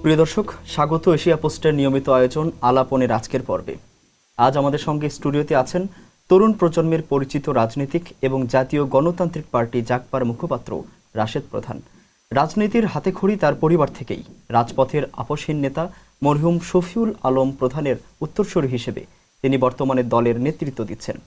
প্রিয় দর্শক, স্বাগত এশিয়া পোস্টের নিয়মিত আয়োজন আলাপনের আজকের পর্বে। আজ আমাদের সঙ্গে স্টুডিওতে আছেন তরুণ প্রজন্মের পরিচিত রাজনীতিক এবং জাতীয় গণতান্ত্রিক পার্টি জাগপার মুখপাত্র রাশেদ প্রধান। রাজনীতির হাতেখড়ি তার পরিবার থেকেই। রাজপথের আপসহীন নেতা মরহুম শফিউল আলম প্রধানের উত্তরসূরি হিসেবে তিনি বর্তমানে দলের নেতৃত্ব দিচ্ছেন।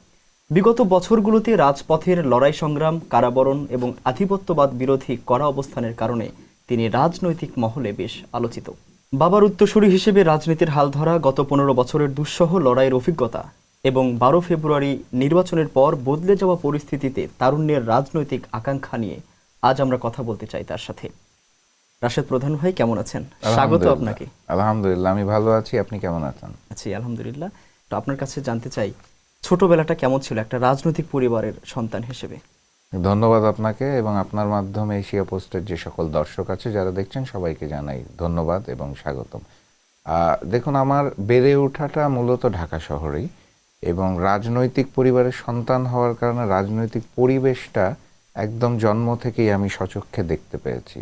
বিগত বছরগুলোতে রাজপথের লড়াই সংগ্রাম, কারাবরণ এবং আধিপত্যবাদ বিরোধী কড়া অবস্থানের কারণে তিনি রাজনৈতিক মহলে বেশ আলোচিত। বাবার উত্তরসূরি হিসেবে রাজনীতির হাল ধরা, গত 15 বছরের দুঃসহ লড়াইয়ের অভিজ্ঞতা এবং 12 ফেব্রুয়ারি নির্বাচনের পর বদলে যাওয়া পরিস্থিতিতে তারুণ্যের রাজনৈতিক আকাঙ্ক্ষা নিয়ে আজ আমরা কথা বলতে চাই তার সাথে। রাশেদ প্রধান ভাই, কেমন আছেন? স্বাগত আপনাকে। আলহামদুলিল্লাহ, আমি ভালো আছি। আপনি কেমন আছেন? আছি আলহামদুলিল্লাহ। তো আপনার কাছে জানতে চাই, ছোটবেলাটা কেমন ছিল একটা রাজনৈতিক পরিবারের সন্তান হিসেবে? ধন্যবাদ আপনাকে এবং আপনার মাধ্যমে এশিয়া পোস্টের যে সকল দর্শক আছে যারা দেখছেন সবাইকে জানাই ধন্যবাদ এবং স্বাগতম। দেখুন, আমার বেড়ে ওঠাটা মূলত ঢাকা শহরেই এবং রাজনৈতিক পরিবারের সন্তান হওয়ার কারণে রাজনৈতিক পরিবেশটা একদম জন্ম থেকেই আমি সচক্ষে দেখতে পেয়েছি।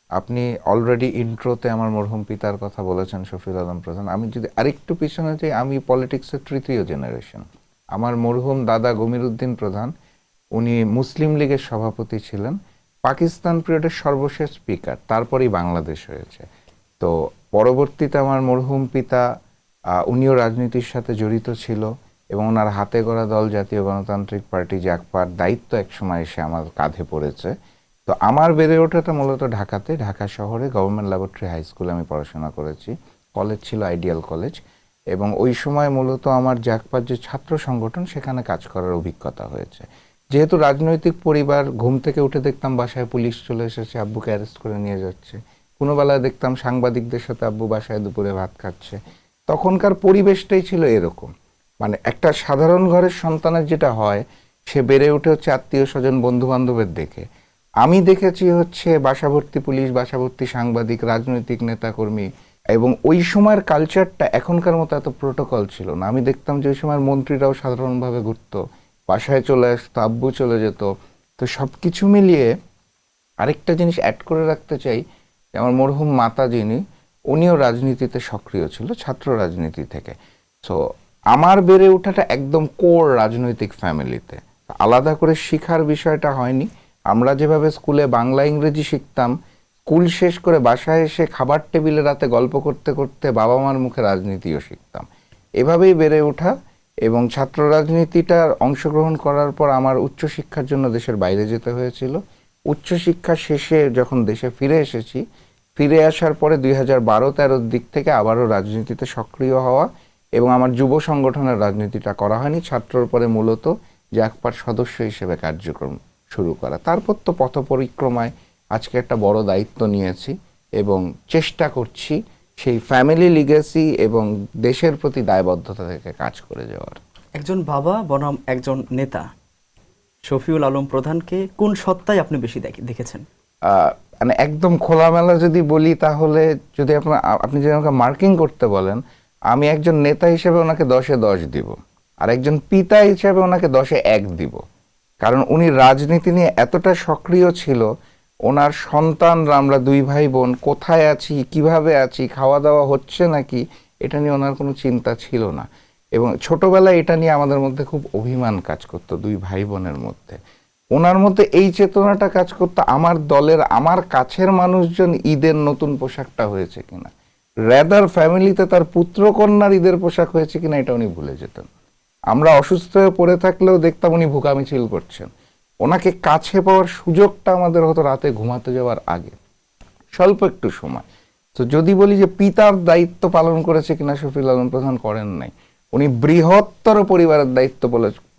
আপনি অলরেডি ইন্ট্রোতে আমার মরহুম পিতার কথা বলেছেন, শফিউল আলম প্রধান। আমি যদি আরেকটু পিছনে যাই, আমি পলিটিক্সের তৃতীয় জেনারেশন। আমার মরহুম দাদা গমির উদ্দিন প্রধান, উনি মুসলিম লীগের সভাপতি ছিলেন, পাকিস্তান পিরিয়ডের সর্বশেষ স্পিকার, তারপরেই বাংলাদেশ হয়েছে। তো পরবর্তীতে আমার মরহুম পিতা উনিও রাজনীতির সাথে জড়িত ছিল এবং ওনার হাতে গড়া দল জাতীয় গণতান্ত্রিক পার্টি জাগপার দায়িত্ব একসময় এসে আমার কাঁধে পড়েছে। তো আমার বেড়ে ওঠাটা মূলত ঢাকাতে, ঢাকা শহরে গভর্নমেন্ট ল্যাবরেটরি হাই স্কুলে আমি পড়াশোনা করেছি। কলেজ ছিল আইডিয়াল কলেজ এবং ওই সময় মূলত আমার জাগপার যে ছাত্র সংগঠন সেখানে কাজ করার অভিজ্ঞতা হয়েছে। যেহেতু রাজনৈতিক পরিবার, ঘুম থেকে উঠে দেখতাম বাসায় পুলিশ চলে এসেছে, আব্বুকে অ্যারেস্ট করে নিয়ে যাচ্ছে। কোনো বেলায় দেখতাম সাংবাদিকদের সাথে আব্বু বাসায় দুপুরে ভাত খাচ্ছে। তখনকার পরিবেশটাই ছিল এরকম, মানে একটা সাধারণ ঘরের সন্তানের যেটা হয়, সে বেড়ে উঠে হচ্ছে আত্মীয় স্বজন বন্ধু বান্ধবের দেখে। আমি দেখেছি হচ্ছে বাসাভর্তি পুলিশ, বাসাভর্তি সাংবাদিক, রাজনৈতিক নেতাকর্মী। এবং ওই সময়ের কালচারটা এখনকার মতো এত প্রোটোকল ছিল না। আমি দেখতাম যে ওই সময়ের মন্ত্রীরাও সাধারণভাবে ঘুরতো, বাসায় চলে আসতো, আব্বু চলে যেত। তো সব কিছু মিলিয়ে আরেকটা জিনিস অ্যাড করে রাখতে চাই, আমার মরহুম মাতা যিনি, উনিও রাজনীতিতে সক্রিয় ছিল, ছাত্র রাজনীতি থেকে। সো আমার বেড়ে ওঠাটা একদম কোর রাজনৈতিক ফ্যামিলিতে। আলাদা করে শিখার বিষয়টা হয়নি। আমরা যেভাবে স্কুলে বাংলা ইংরেজি শিখতাম, স্কুল শেষ করে বাসায় এসে খাবার টেবিলে রাতে গল্প করতে করতে বাবা মার মুখে রাজনীতিও শিখতাম। এভাবেই বেড়ে ওঠা এবং ছাত্র রাজনীতিটার অংশগ্রহণ করার পর আমার উচ্চশিক্ষার জন্য দেশের বাইরে যেতে হয়েছিল। উচ্চশিক্ষা শেষে যখন দেশে ফিরে এসেছি, ফিরে আসার পরে 2012-13 দিক থেকে আবারও রাজনীতিতে সক্রিয় হওয়া এবং আমার যুব সংগঠনের রাজনীতিটা করা হয়নি, ছাত্রর পরে মূলত জাগপার সদস্য হিসেবে কার্যক্রম শুরু করা। তারপর তো পথ পরিক্রমায় আজকে একটা বড় দায়িত্ব নিয়েছি এবং চেষ্টা করছি সেই ফ্যামিলি লিগেসি এবং দেশের প্রতি দায়বদ্ধতা থেকে কাজ করে যাওয়ার। একজন বাবা বনাম একজন নেতা, শফিউল আলম প্রধানকে কোন সত্তায় আপনি বেশি দেখেছেন? মানে একদম খোলামেলা যদি বলি, তাহলে যদি আপনি যদি আমাকে মার্কিং করতে বলেন, আমি একজন নেতা হিসেবে ওনাকে 10-এ 10 দিব, আর একজন পিতা হিসেবে ওনাকে 10-এ 1 দিব। কারণ উনি রাজনীতি নিয়ে এতটা সক্রিয় ছিল, ওনার সন্তানরা, আমরা 2 ভাই বোন কোথায় আছি, কিভাবে আছি, খাওয়া দাওয়া হচ্ছে নাকি, এটা নিয়ে ওনার কোনো চিন্তা ছিল না। এবং ছোটবেলায় এটা নিয়ে আমাদের মধ্যে খুব অভিমান কাজ করতো 2 ভাই বোনের মধ্যে। ওনার মধ্যে এই চেতনাটা কাজ করতো, আমার দলের, আমার কাছের মানুষজন ঈদের নতুন পোশাকটা হয়েছে কিনা, রেদার ফ্যামিলিতে তার পুত্র কন্যার ঈদের পোশাক হয়েছে কিনা, এটা উনি ভুলে যেতেন। আমরা অসুস্থ হয়ে পড়ে থাকলেও দেখতাম উনি ভুকা মিছিল করছেন। ওনাকে কাছে পাওয়ার সুযোগটা আমাদের হতো রাতে ঘুমাতে যাওয়ার আগে, স্বল্প একটু সময়। তো যদি বলি যে পিতার দায়িত্ব পালন করেছে কিনা, শফিউল আলম প্রধান করেন নাই। উনি বৃহত্তর পরিবারের দায়িত্ব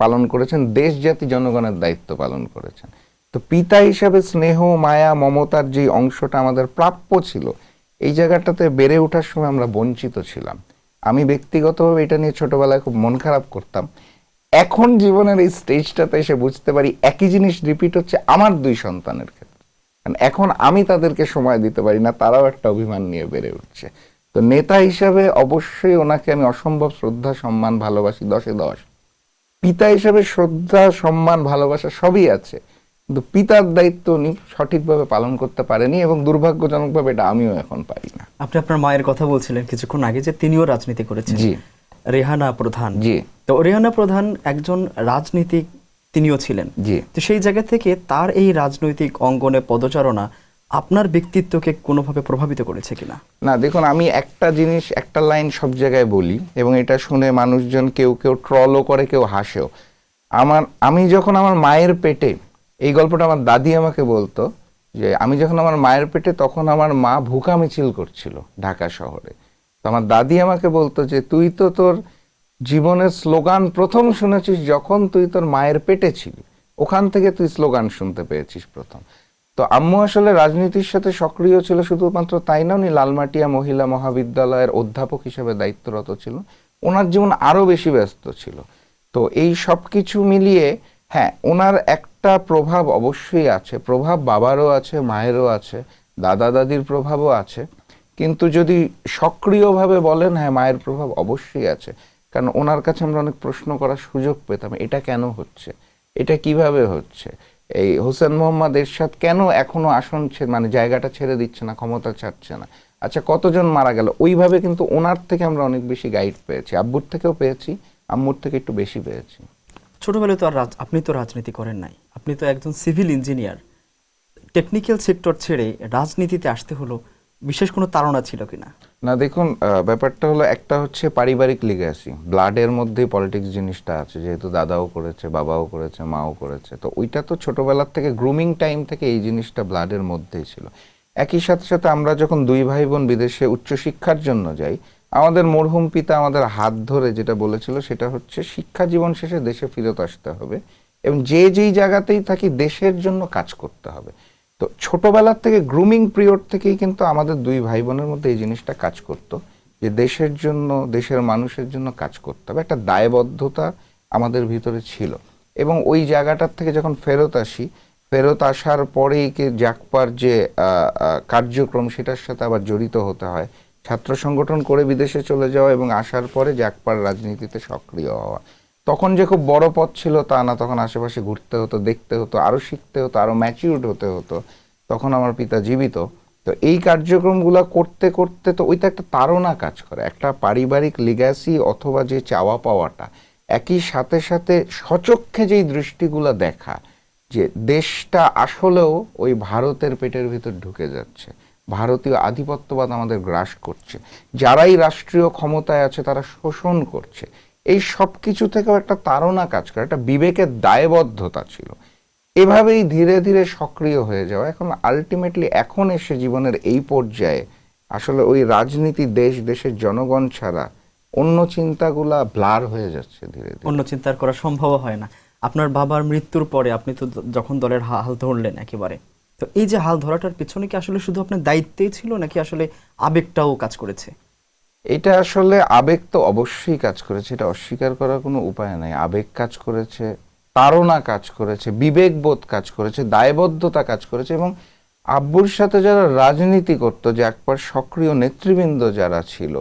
পালন করেছেন, দেশ জাতি জনগণের দায়িত্ব পালন করেছেন। তো পিতা হিসাবে স্নেহ, মায়া, মমতার যে অংশটা আমাদের প্রাপ্য ছিল, এই জায়গাটাতে বেড়ে ওঠার সময় আমরা বঞ্চিত ছিলাম। আমি ব্যক্তিগতভাবে এটা নিয়ে ছোটবেলায় খুব মন খারাপ করতাম। এখন জীবনের এই স্টেজটাতে এসে বুঝতে পারি একই জিনিস রিপিট হচ্ছে আমার 2 সন্তানের ক্ষেত্রে। এখন আমি তাদেরকে সময় দিতে পারি না, তারাও একটা অভিমান নিয়ে বেড়ে উঠছে। তো নেতা হিসাবে অবশ্যই ওনাকে আমি অসম্ভব শ্রদ্ধা, সম্মান, ভালোবাসি, 10-এ 10। পিতা হিসাবে শ্রদ্ধা, সম্মান, ভালোবাসা সবই আছে, কিন্তু পিতার দায়িত্ব উনি সঠিকভাবে পালন করতে পারেনি, এবং দুর্ভাগ্যজনকভাবে এটা আমিও এখন পারি না। আপনি আপনার মায়ের কথা বলছিলেন কিছুক্ষণ আগে যে তিনিও রাজনীতি করেছেন, জি রেহানা প্রধান। জি তো রেহানা প্রধান একজন রাজনীতিক, তিনিও ছিলেন। জি। তো সেই জায়গা থেকে তার এই রাজনৈতিক অঙ্গনে পদচারণা আপনার ব্যক্তিত্বকে কোনোভাবে প্রভাবিত করেছে কিনা? না, দেখুন, আমি একটা জিনিস, একটা লাইন সব জায়গায় বলি, এবং এটা শুনে মানুষজন কেউ কেউ ট্রলও করে, কেউ হাসেও। আমি যখন আমার মায়ের পেটে, এই গল্পটা আমার দাদি আমাকে বলতো, যে আমি যখন আমার মায়ের পেটে, তখন আমার মা ভুকা মিছিল করছিল ঢাকা শহরে। তো আমার দাদি আমাকে বলতো যে তুই তো তোর জীবনের স্লোগান প্রথম শুনেছিস যখন তুই তোর মায়ের পেটে ছিলি, ওখান থেকে তুই স্লোগান শুনতে পেয়েছিস প্রথম। তো আম্মু আসলে রাজনীতির সাথে সক্রিয় ছিল, শুধুমাত্র তাই না, উনি লালমাটিয়া মহিলা মহাবিদ্যালয়ের অধ্যাপক হিসেবে দায়িত্বরত ছিল। ওনার জীবন আরো বেশি ব্যস্ত ছিল। তো এই সব কিছু মিলিয়ে হ্যাঁ, ওনার একটা প্রভাব অবশ্যই আছে, প্রভাব বাবারও আছে, মায়েরও আছে, দাদা দাদির প্রভাবও আছে। কিন্তু যদি সক্রিয়ভাবে বলেন, হ্যাঁ, মায়ের প্রভাব অবশ্যই আছে। কারণ ওনার কাছে আমরা অনেক প্রশ্ন করার সুযোগ পেতাম, এটা কেন হচ্ছে, এটা কিভাবে হচ্ছে, এই হোসেন মোহাম্মদ এরশাদ কেন এখনো আসন মানে জায়গাটা ছেড়ে দিচ্ছে না, ক্ষমতা ছাড়ছে না, আচ্ছা কতজন মারা গেল। ওইভাবে কিন্তু ওনার থেকে আমরা অনেক বেশি গাইড পেয়েছি, আব্বুর থেকেও পেয়েছি, আম্মুর থেকে একটু বেশি পেয়েছি। ছোটবেলায় তো আর আপনি তো রাজনীতি করেন নাই, আপনি তো একজন সিভিল ইঞ্জিনিয়ার। টেকনিক্যাল সেক্টর ছেড়ে রাজনীতিতে আসতে হলো, বিশেষ কোনো তাড়না ছিল কিনা? না, দেখুন, ব্যাপারটা হলো, একটা হচ্ছে পারিবারিক লিগ্যাসি, ব্লাডের মধ্যেই পলিটিক্স জিনিসটা আছে, যেহেতু দাদাও করেছে, বাবাও করেছে, মাও করেছে। তো ওইটা তো ছোটবেলার থেকে, গ্রুমিং টাইম থেকে এই জিনিসটা ব্লাডের মধ্যেই ছিল। একই সাথে সাথে আমরা যখন দুই ভাই বোন বিদেশে উচ্চশিক্ষার জন্য যাই, আমাদের মরহুম পিতা আমাদের হাত ধরে যেটা বলেছিল সেটা হচ্ছে, শিক্ষা জীবন শেষে দেশে ফেরত আসতে হবে এবং যেই জায়গাতেই থাকি দেশের জন্য কাজ করতে হবে। তো ছোটবেলার থেকে, গ্রুমিং পিরিয়ড থেকেই কিন্তু আমাদের দুই ভাই বোনের মধ্যে এই জিনিসটা কাজ করতো, যে দেশের জন্য, দেশের মানুষের জন্য কাজ করতে হবে, একটা দায়বদ্ধতা আমাদের ভিতরে ছিল। এবং ওই জায়গাটার থেকে যখন ফেরত আসি, ফেরত আসার পরেই জাগপার যে কার্যক্রম, সেটার সাথে আবার জড়িত হতে হয়, ছাত্র সংগঠন করে বিদেশে চলে যাওয়া এবং আসার পরে জাগপার রাজনীতিতে সক্রিয় হওয়া। তখন যে খুব বড় পথ ছিল তা না, তখন আশেপাশে ঘুরতে হতো, দেখতে হতো, আরো শিখতে হতো, আরো ম্যাচিউরড হতে হতো। তখন আমার পিতা জীবিত। তো এই কার্যক্রমগুলো করতে করতে তো ওইটা একটা তাড়না কাজ করে, একটা পারিবারিক লিগ্যাসি অথবা যে চাওয়া পাওয়াটা, একই সাথে সাথে সচক্ষে যেই দৃষ্টিগুলো দেখা, যে দেশটা আসলেও ওই ভারতের পেটের ভিতর ঢুকে যাচ্ছে, ভারতীয় আধিপত্যবাদ আমাদের গ্রাস করছে, যারাই রাষ্ট্রীয় ক্ষমতায় আছে তারা শোষণ করছে, এই সব কিছু থেকেও একটা তাড়না কাজ করে, একটা বিবেকের দায়বদ্ধতা ছিল। এভাবেই ধীরে ধীরে সক্রিয় হয়ে যাওয়া। এখন আলটিমেটলি এখন এসে জীবনের এই পর্যায়ে আসলে ওই রাজনীতি, দেশের জনগণ ছাড়া অন্য চিন্তাগুলা ব্লার হয়ে যাচ্ছে ধীরে ধীরে। অন্য চিন্তার করা সম্ভব হয় না। আপনার বাবার মৃত্যুর পরে আপনি তো যখন দলের হাল ধরলেন একেবারে, তো এই যে হাল ধরাটার পেছনে কি আসলে শুধু আপনার দায়িত্বই ছিল, নাকি আসলে আবেগটাও কাজ করেছে? এটা আসলে আবেগ তো অবশ্যই কাজ করেছে, এটা অস্বীকার করার কোনো উপায় নাই। আবেগ কাজ করেছে, তাড়না কাজ করেছে, বিবেকবোধ কাজ করেছে, দায়বদ্ধতা কাজ করেছে। এবং আব্বুর সাথে যারা রাজনীতি করতো, যে একবার সক্রিয় নেতৃবৃন্দ যারা ছিল,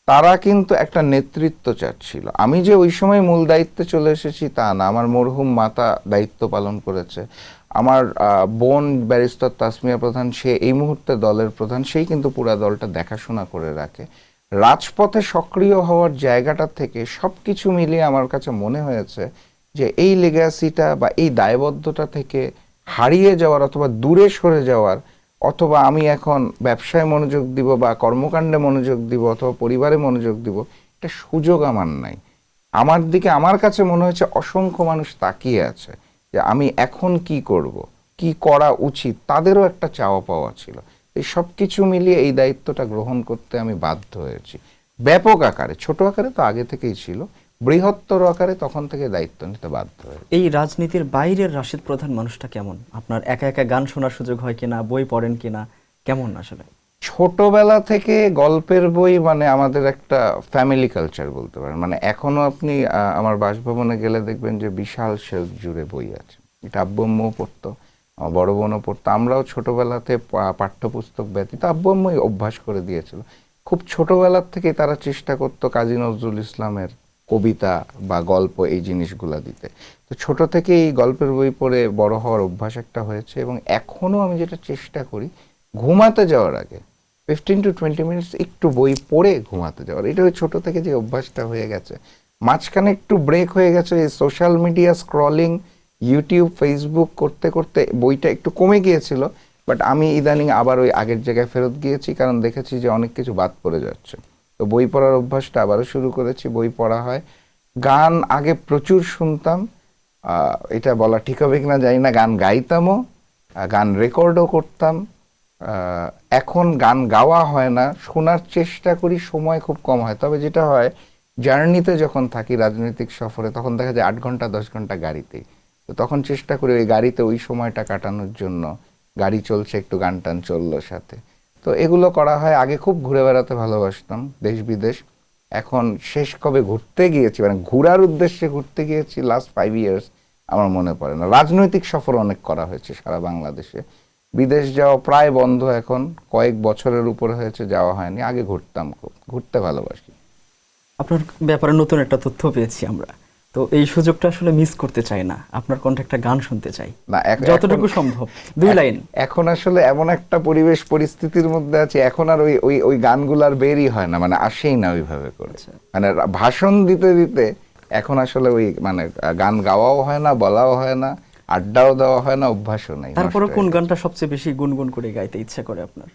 তারা কিন্তু একটা নেতৃত্ব চাচ্ছিল। আমি যে ওই সময় মূল দায়িত্বে চলে এসেছি তা না, আমার মরহুম মাতা দায়িত্ব পালন করেছে, আমার বোন ব্যারিস্টার তাসমিয়া প্রধান, সে এই মুহূর্তে দলের প্রধান, সেই কিন্তু পুরা দলটা দেখাশোনা করে রাখে। রাজপথে সক্রিয় হওয়ার জায়গাটা থেকে সবকিছু মিলিয়ে আমার কাছে মনে হয়েছে যে এই লেগাসিটা বা এই দায়বদ্ধতা থেকে হারিয়ে যাওয়ার অথবা দূরে সরে যাওয়ার, অথবা আমি এখন ব্যবসায় মনোযোগ দিব বা কর্মকাণ্ডে মনোযোগ দিব অথবা পরিবারে মনোযোগ দিব, এটা সুযোগ আমার নাই। আমার দিকে, আমার কাছে মনে হয়েছে অসংখ্য মানুষ তাকিয়ে আছে যে আমি এখন কি করব, কি করা উচিত, তাদেরও একটা চাওয়া পাওয়া ছিল। এই সব কিছু মিলিয়ে এই দায়িত্বটা গ্রহণ করতে আমি বাধ্য হয়েছি। ব্যাপক আকারে, ছোট আকারে তো আগে থেকেই ছিল, বৃহত্তর আকারে তখন থেকে দায়িত্ব নিতে বাধ্য হয়েছি। এই রাজনীতির বাইরের রাশিদ প্রধান মানুষটা কেমন? আপনার একা একা গান শোনার সুযোগ হয় কিনা, বই পড়েন কিনা, কেমন আসলে? ছোটবেলা থেকে গল্পের বই মানে আমাদের একটা ফ্যামিলি কালচার বলতে পারেন। মানে এখনো আপনি আমার বাসভবনে গেলে দেখবেন যে বিশাল শেলফ জুড়ে বই আছে। এটা আব্বু আম্মুও পড়তো, আমার বড় বোনও পড়তো। আমরাও ছোটবেলাতে পাঠ্যপুস্তক ব্যতীত আব্বু আম্মুই অভ্যাস করে দিয়েছিল। খুব ছোটবেলার থেকে তারা চেষ্টা করতো কাজী নজরুল ইসলামের কবিতা বা গল্প এই জিনিসগুলা দিতে। তো ছোট থেকে এই গল্পের বই পড়ে বড় হওয়ার অভ্যাস একটা হয়েছে, এবং এখনো আমি যেটা চেষ্টা করি ঘুমাতে যাওয়ার আগে 15 to 20 মিনিটস একটু বই পড়ে ঘুমাতে যাওয়ার। এটা ওই ছোট থেকে যে অভ্যাসটা হয়ে গেছে। মাঝখানে একটু ব্রেক হয়ে গেছে, এই social media scrolling, YouTube, Facebook করতে করতে বইটা একটু কমে গিয়েছিল, বাট আমি ইদানিং আবার ওই আগের জায়গায় ফেরত গিয়েছি, কারণ দেখেছি যে অনেক কিছু বাদ পড়ে যাচ্ছে। তো বই পড়ার অভ্যাসটা আবারও শুরু করেছি, বই পড়া হয়। গান আগে প্রচুর শুনতাম, এটা বলা ঠিক হবে কিনা জানি না, গান গাইতামও, গান রেকর্ডও করতাম। এখন গান গাওয়া হয় না, শোনার চেষ্টা করি, সময় খুব কম হয়। তবে যেটা হয়, জার্নিতে যখন থাকি রাজনৈতিক সফরে, তখন দেখা যায় 8 ঘন্টা 10 ঘন্টা গাড়িতেই। তো তখন চেষ্টা করি ওই গাড়িতে ওই সময়টা কাটানোর জন্য, গাড়ি চলছে একটু গান টান চললো সাথে। তো এগুলো করা হয়। আগে খুব ঘুরে বেড়াতে ভালোবাসতাম, দেশ বিদেশ। এখন শেষ কবে ঘুরতে গিয়েছি, মানে ঘোরার উদ্দেশ্যে ঘুরতে গিয়েছি লাস্ট 5 ইয়ার্স আমার মনে পড়ে না। রাজনৈতিক সফর অনেক করা হয়েছে সারা বাংলাদেশে, বিদেশ যাওয়া প্রায় বন্ধ এখন, কয়েক বছরের উপরে হয়েছে যাওয়া হয়নি। আগে ঘুরতাম, খুব ঘুরতে ভালোবাসি। আপনার ব্যাপারে নতুন একটা তথ্য পেয়েছি আমরা, তো এই সুযোগটা আসলে মিস করতে চাই না, আপনার কণ্ঠে একটা গান শুনতে চাই, না, যতটুকু সম্ভব 2 লাইন। এখন আসলে এমন একটা পরিবেশ পরিস্থিতির মধ্যে আছে, এখন আর ওই ওই ওই গানগুলার বেরই হয় না, মানে আসেই না ওইভাবে করে। মানে ভাষণ দিতে দিতে এখন আসলে ওই মানে গান গাওয়াও হয় না, বলাও হয় না, আড্ডাও দেওয়া হয় না, অভ্যাসও নাই। তারপরে নষ্ট কোন হয়ে গেছে। গানটা সবচেয়ে বেশি গুনগুন করে গাইতে ইচ্ছা করে আপনার?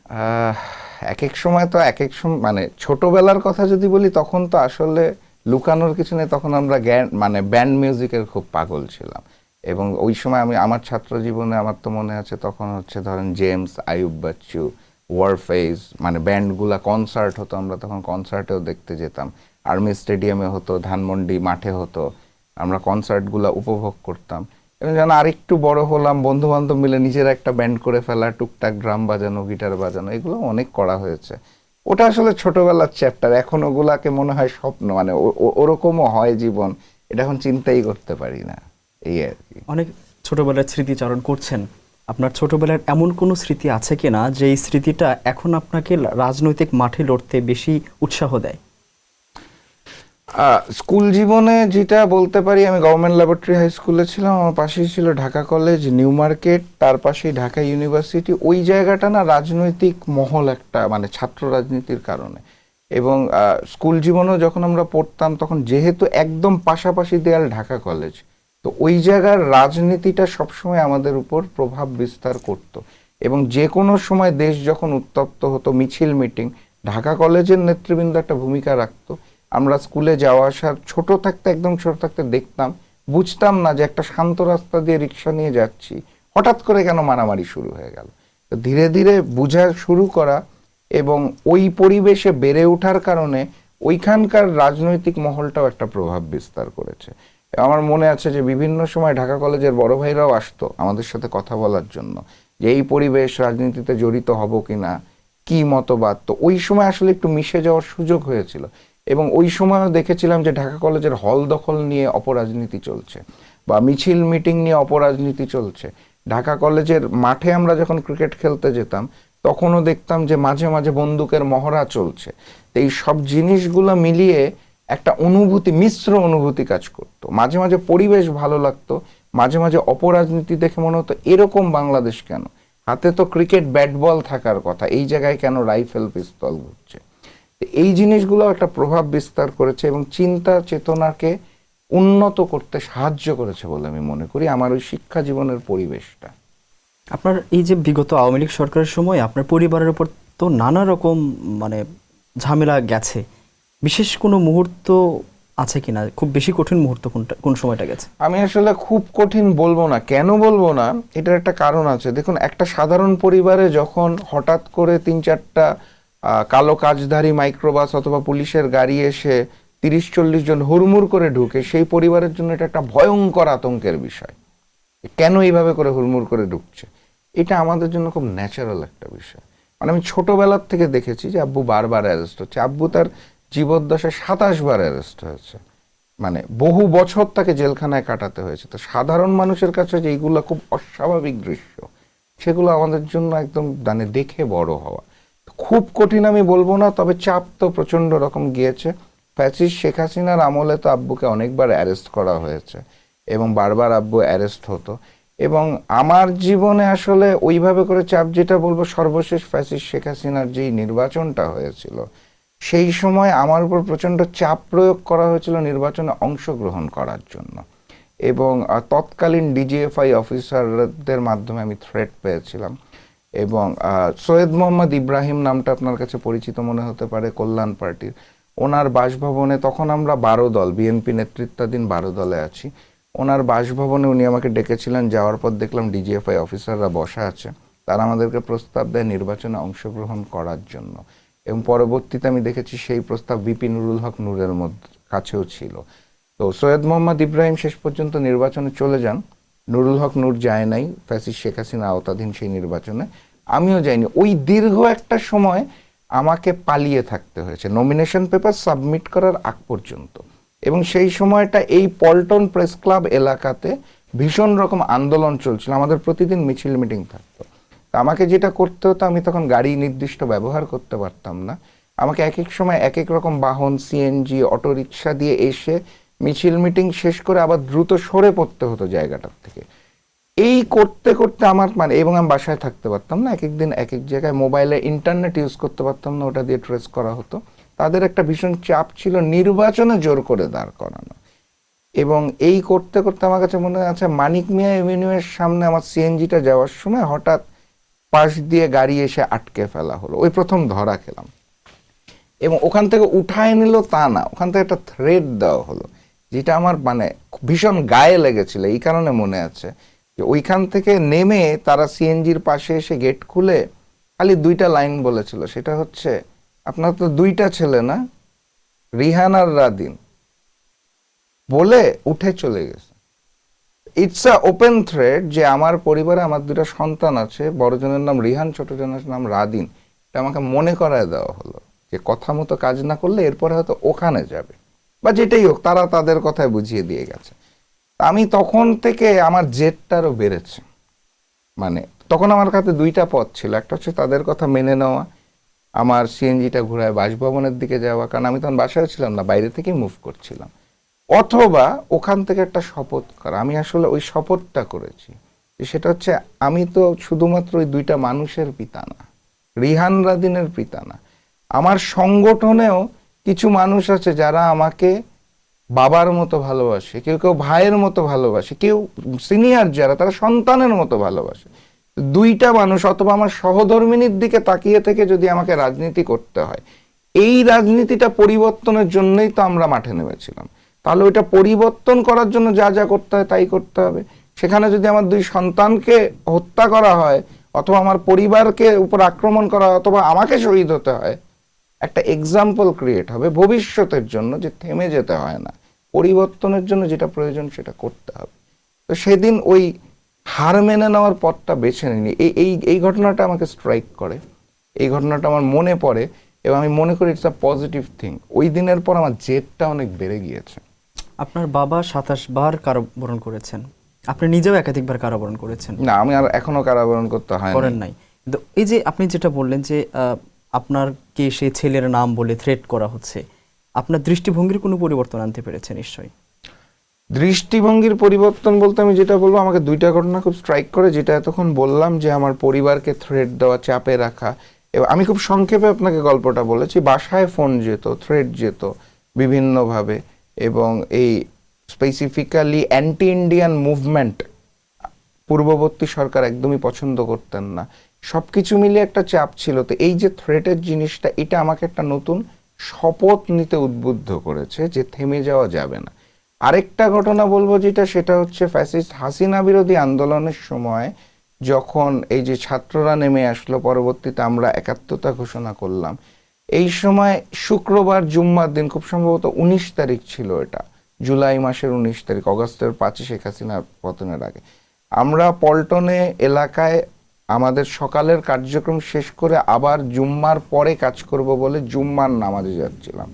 এক এক সময় তো এক এক সময়, মানে ছোটবেলার কথা যদি বলি, তখন তো আসলে লুকানোর কিছু নেই, তখন আমরা মানে ব্যান্ড মিউজিকের খুব পাগল ছিলাম। এবং ওই সময় আমি আমার ছাত্র জীবনে, আমার তো মনে আছে তখন হচ্ছে ধরেন জেমস, আইয়ুব বাচ্চু, ওয়ারফেজ, মানে ব্যান্ডগুলা কনসার্ট হতো, আমরা তখন কনসার্টেও দেখতে যেতাম। আর্মি স্টেডিয়ামে হতো, ধানমন্ডি মাঠে হতো, আমরা কনসার্টগুলা উপভোগ করতাম। এবং যেন আরেকটু বড় হলাম, বন্ধু বান্ধব মিলে নিজের একটা ব্যান্ড করে ফেলা, টুকটাক ড্রাম বাজানো, গিটার বাজানো, এগুলো অনেক করা হয়েছে। ওটা আসলে ছোটবেলার চ্যাপ্টার, এখন ওগুলাকে মনে হয় স্বপ্ন, মানে ওরকমও হয় জীবন, এটা এখন চিন্তাই করতে পারি না, এই আর কি। অনেক ছোটবেলার স্মৃতিচারণ করছেন, আপনার ছোটবেলার এমন কোনো স্মৃতি আছে কিনা যে এই স্মৃতিটা এখন আপনাকে রাজনৈতিক মাঠে লড়তে বেশি উৎসাহ দেয়? স্কুল জীবনে যেটা বলতে পারি, আমি গভর্নমেন্ট ল্যাবরেটরি হাই স্কুলে ছিলাম, আমার পাশেই ছিল ঢাকা কলেজ, নিউ মার্কেট, তার পাশেই ঢাকা ইউনিভার্সিটি। ওই জায়গাটা না রাজনৈতিক মহল একটা, মানে ছাত্র রাজনীতির কারণে। এবং স্কুল জীবনেও যখন আমরা পড়তাম, তখন যেহেতু একদম পাশাপাশি দেয়াল ঢাকা কলেজ, তো ওই জায়গার রাজনীতিটা সবসময় আমাদের উপর প্রভাব বিস্তার করত। এবং যে কোনো সময় দেশ যখন উত্তপ্ত হতো, মিছিল মিটিং, ঢাকা কলেজের নেতৃবৃন্দ একটা ভূমিকা রাখতো। আমরা স্কুলে যাওয়া আসার, ছোট থাকতে, একদম ছোট থাকতে দেখতাম, বুঝতাম না যে একটা শান্ত রাস্তা দিয়ে রিক্সা নিয়ে যাচ্ছি, হঠাৎ করে কেন মারামারি শুরু হয়ে গেল। তো ধীরে ধীরে বোঝা শুরু করা, এবং ওই পরিবেশে বেড়ে ওঠার কারণে ওইখানকার রাজনৈতিক মহলটাও একটা প্রভাব বিস্তার করেছে। আমার মনে আছে যে বিভিন্ন সময় ঢাকা কলেজের বড় ভাইরাও আসতো আমাদের সাথে কথা বলার জন্য, যে এই পরিবেশ, রাজনীতিতে জড়িত হব কিনা, কি মতবাদ। তো ওই সময় আসলে একটু মিশে যাওয়ার সুযোগ হয়েছিল। এবং ওই সময়ও দেখেছিলাম যে ঢাকা কলেজের হল দখল নিয়ে অপরাজনীতি চলছে, বা মিছিল মিটিং নিয়ে অপরাজনীতি চলছে। ঢাকা কলেজের মাঠে আমরা যখন ক্রিকেট খেলতে যেতাম, তখনও দেখতাম যে মাঝে মাঝে বন্দুকের মহড়া চলছে। তো এই সব জিনিসগুলো মিলিয়ে একটা অনুভূতি, মিশ্র অনুভূতি কাজ করতো। মাঝে মাঝে পরিবেশ ভালো লাগতো, মাঝে মাঝে অপরাজনীতি দেখে মনে হতো এরকম বাংলাদেশ কেন, হাতে তো ক্রিকেট ব্যাট বল থাকার কথা, এই জায়গায় কেন রাইফেল পিস্তল ঘুরছে। এই জিনিসগুলো একটা প্রভাব বিস্তার করেছে এবং চিন্তা চেতনাকে উন্নত করতে সাহায্য করেছে বলে আমি মনে করি, আমার ওই শিক্ষা জীবনের পরিবেশটা। আপনার এই যে বিগত আওয়ামী লীগ সরকারের সময় আপনার পরিবারের উপর তো নানা রকম মানে ঝামেলা গেছে, বিশেষ কোনো মুহূর্ত আছে কিনা, খুব বেশি কঠিন মুহূর্ত কোন সময়টা গেছে? আমি আসলে খুব কঠিন বলবো না। কেন বলবো না, এটার একটা কারণ আছে। দেখুন, একটা সাধারণ পরিবারে যখন হঠাৎ করে 3-4টা কালো কাজধারী মাইক্রোবাস অথবা পুলিশের গাড়ি এসে 30-40 জন হুড়মুড় করে ঢুকে, সেই পরিবারের জন্য এটা একটা ভয়ঙ্কর আতঙ্কের বিষয়। কেন এইভাবে করে হুড়মুড় করে ঢুকছে, এটা আমাদের জন্য খুব ন্যাচারাল একটা বিষয়। মানে আমি ছোটবেলার থেকে দেখেছি যে আব্বু বারবার অ্যারেস্ট হচ্ছে। আব্বু তার জীবদ্দশায় 27 বার অ্যারেস্ট হয়েছে, মানে বহু বছর তাকে জেলখানায় কাটাতে হয়েছে। তো সাধারণ মানুষের কাছে যে এইগুলো খুব অস্বাভাবিক দৃশ্য, সেগুলো আমাদের জন্য একদম মানে দেখে বড় হওয়া। খুব কঠিন আমি বলবো না, তবে চাপ তো প্রচন্ড রকম গিয়েছে। ফ্যাসিস্ট শেখ হাসিনার আমলে তো আব্বুকে অনেকবার অ্যারেস্ট করা হয়েছে এবং বারবার আব্বু অ্যারেস্ট হতো, এবং আমার জীবনে আসলে ওইভাবে করে চাপ, যেটা বলবো সর্বশেষ ফ্যাসিস্ট শেখ হাসিনার যেই নির্বাচনটা হয়েছিল সেই সময় আমার উপর প্রচণ্ড চাপ প্রয়োগ করা হয়েছিল নির্বাচনে অংশগ্রহণ করার জন্য, এবং তৎকালীন ডিজিএফআই অফিসারদের মাধ্যমে আমি থ্রেট পেয়েছিলাম। এবং সৈয়দ মোহাম্মদ ইব্রাহিম নামটা আপনার কাছে পরিচিত মনে হতে পারে, কল্যাণ পার্টির, ওনার বাসভবনে, তখন আমরা 12 দল, বিএনপি নেতৃত্বাধীন 12 দলে আছি, ওনার বাসভবনে উনি আমাকে ডেকেছিলেন। যাওয়ার পর দেখলাম ডিজিএফআই অফিসাররা বসা আছে, তারা আমাদেরকে প্রস্তাব দেয় নির্বাচনে অংশগ্রহণ করার জন্য, এবং পরবর্তীতে আমি দেখেছি সেই প্রস্তাব ভিপি নুরুল হক নূরের কাছেও ছিল। তো সৈয়দ মোহাম্মদ ইব্রাহিম শেষ পর্যন্ত নির্বাচনে চলে যান, নুরুল হক নূর যায় নাই ফ্যাসিস্ট শেখ হাসিনা আওতাধীন সেই নির্বাচনে, আমিও যাইনি। ওই দীর্ঘ একটা সময় আমাকে পালিয়ে থাকতে হয়েছে নমিনেশন পেপার সাবমিট করার আগ পর্যন্ত, এবং সেই সময়টা এই পল্টন প্রেস ক্লাব এলাকাতে ভীষণ রকম আন্দোলন চলছিল, আমাদের প্রতিদিন মিছিল মিটিং থাকতো। তা আমাকে যেটা করতে হতো, আমি তখন গাড়ি নির্দিষ্ট ব্যবহার করতে পারতাম না, আমাকে এক এক সময় এক এক রকম বাহন, সিএনজি, অটোরিকশা দিয়ে এসে মিছিল মিটিং শেষ করে আবার দ্রুত সরে পড়তে হতো জায়গাটার থেকে। এই করতে করতে আমার এবং আমি বাসায় থাকতে পারতাম না, এক এক দিন এক এক জায়গায়, মোবাইলে ইন্টারনেট ইউজ করতে পারতাম না, ওটা দিয়ে ট্রেস করা হতো। তাদের একটা ভীষণ চাপ ছিল নির্বাচনে জোর করে দাঁড় করানো, এবং এই করতে করতে আমার কাছে মনে আছে মানিক মিয়া এভিনিউয়ের সামনে আমার সিএনজিটা যাওয়ার সময় হঠাৎ পাশ দিয়ে গাড়ি এসে আটকে ফেলা হলো, ওই প্রথম ধরা খেলাম। এবং ওখান থেকে উঠায় নিল তা না, ওখান থেকে একটা থ্রেড দেওয়া হলো, যেটা আমার ভীষণ গায়ে লেগেছিল। এই কারণে মনে আছে যে ওইখান থেকে নেমে তারা সিএনজির পাশে এসে গেট খুলে খালি 2টা লাইন বলেছিল, সেটা হচ্ছে, আপনার তো 2টা ছেলে না, রিহান আর রাদিন, বলে উঠে চলে গেছে। ইটস আ ওপেন থ্রেড যে আমার পরিবারে আমার 2টা সন্তান আছে, বড়জনের নাম রিহান, ছোটজনের নাম রাদিন। এটা আমাকে মনে করায় দেওয়া হলো যে কথা মতো কাজ না করলে এরপরে হয়তো ওখানে যাবে, বা যেটাই হোক, তারা তাদের কথায় বুঝিয়ে দিয়ে গেছে। আমি তখন থেকে আমার জেদটা আরও বেড়েছে, তখন আমার কাছে 2টা পথ ছিল, একটা হচ্ছে তাদের কথা মেনে নেওয়া, আমার সিএনজিটা ঘুরায় বাসভবনের দিকে যাওয়া, কারণ আমি তখন বাসায় ছিলাম না, বাইরে থেকে মুভ করছিলাম, অথবা ওখান থেকে একটা শপথ করা। আমি আসলে ওই শপথটা করেছি, সেটা হচ্ছে আমি তো শুধুমাত্র ওই 2টা মানুষের পিতা না, রিহান রাদিনের পিতা না, আমার সংগঠনেও কিছু মানুষ আছে যারা আমাকে বাবার মতো ভালোবাসে, কেউ কেউ ভাইয়ের মতো ভালোবাসে, কেউ সিনিয়র যারা তারা সন্তানের মতো ভালোবাসে। 2টা মানুষ অথবা আমার সহধর্মিনীর দিকে তাকিয়ে থেকে যদি আমাকে রাজনীতি করতে হয়, এই রাজনীতিটা পরিবর্তনের জন্যই তো আমরা মাঠে নেমেছিলাম, তাহলে ওইটা পরিবর্তন করার জন্য যা যা করতে হয় তাই করতে হবে। সেখানে যদি আমার 2 সন্তানকে হত্যা করা হয়, অথবা আমার পরিবারকে উপর আক্রমণ করা হয়, অথবা আমাকে শহীদ হতে হয়, একটা এক্সাম্পল ক্রিয়েট হবে ভবিষ্যতের জন্য যে থেমে যেতে হয় না, পরিবর্তনের জন্য যেটা প্রয়োজন সেটা করতে হবে। তো সেদিন ওই হার মেনে নেওয়ার পথটা বেছে নিনি। এই ঘটনাটা আমাকে স্ট্রাইক করে, এই ঘটনাটা আমার মনে পড়ে, এবং আমি মনে করি ইটস আ পজিটিভ থিং। ওই দিনের পর আমার জেদটা অনেক বেড়ে গিয়েছে। আপনার বাবা 27 বার কারাবরণ করেছেন, আপনি নিজেও একাধিকবার কারাবরণ করেছেন। না, আমি আর এখনো কারাবরণ করতে হয় করেন নাই, কিন্তু এই যে আপনি যেটা বললেন যে আপনারকে সেই ছেলের নাম বলে থ্রেট করা হচ্ছে, আপনার দৃষ্টিভঙ্গির কোনো পরিবর্তন আনতে পেরেছে নিশ্চয়ই? দৃষ্টিভঙ্গির পরিবর্তন বলতে আমি যেটা বলবো, আমাকে 2টা ঘটনা খুব স্ট্রাইক করে, যেটা এতক্ষণ বললাম যে আমার পরিবারকে থ্রেট দেওয়া, চাপে রাখা, এবং আমি খুব সংক্ষেপে আপনাকে গল্পটা বলেছি, বাসায় ফোন যেত, থ্রেট যেত বিভিন্নভাবে, এবং এই স্পেসিফিক্যালি অ্যান্টি ইন্ডিয়ান মুভমেন্ট পূর্ববর্তী সরকার একদমই পছন্দ করতেন না, সব কিছু মিলিয়ে একটা চাপ ছিল। তো এই যে থ্রেটের জিনিসটা, এটা আমাকে একটা নতুন শপথ নিতে উদ্বুদ্ধ করেছে যে থেমে যাওয়া যাবে না। আরেকটা ঘটনা বলবো যেটা, সেটা হচ্ছে ফ্যাসিস্ট হাসিনা বিরোধী আন্দোলনের সময় যখন এই যে ছাত্ররা নেমে আসলো, পরবর্তীতে আমরা একাত্মতা ঘোষণা করলাম, এই সময় শুক্রবার জুম্মার দিন, খুব সম্ভবত 19 তারিখ ছিল, এটা জুলাই মাসের 19 তারিখ, অগস্টের 5 শেখ হাসিনার পতনের আগে, আমরা পল্টনে এলাকায় আমাদের সকালের কার্যক্রম শেষ করে আবার জুম্মার পরে কাজ করব বলে জুম্মার নামাজে যাচ্ছিলাম।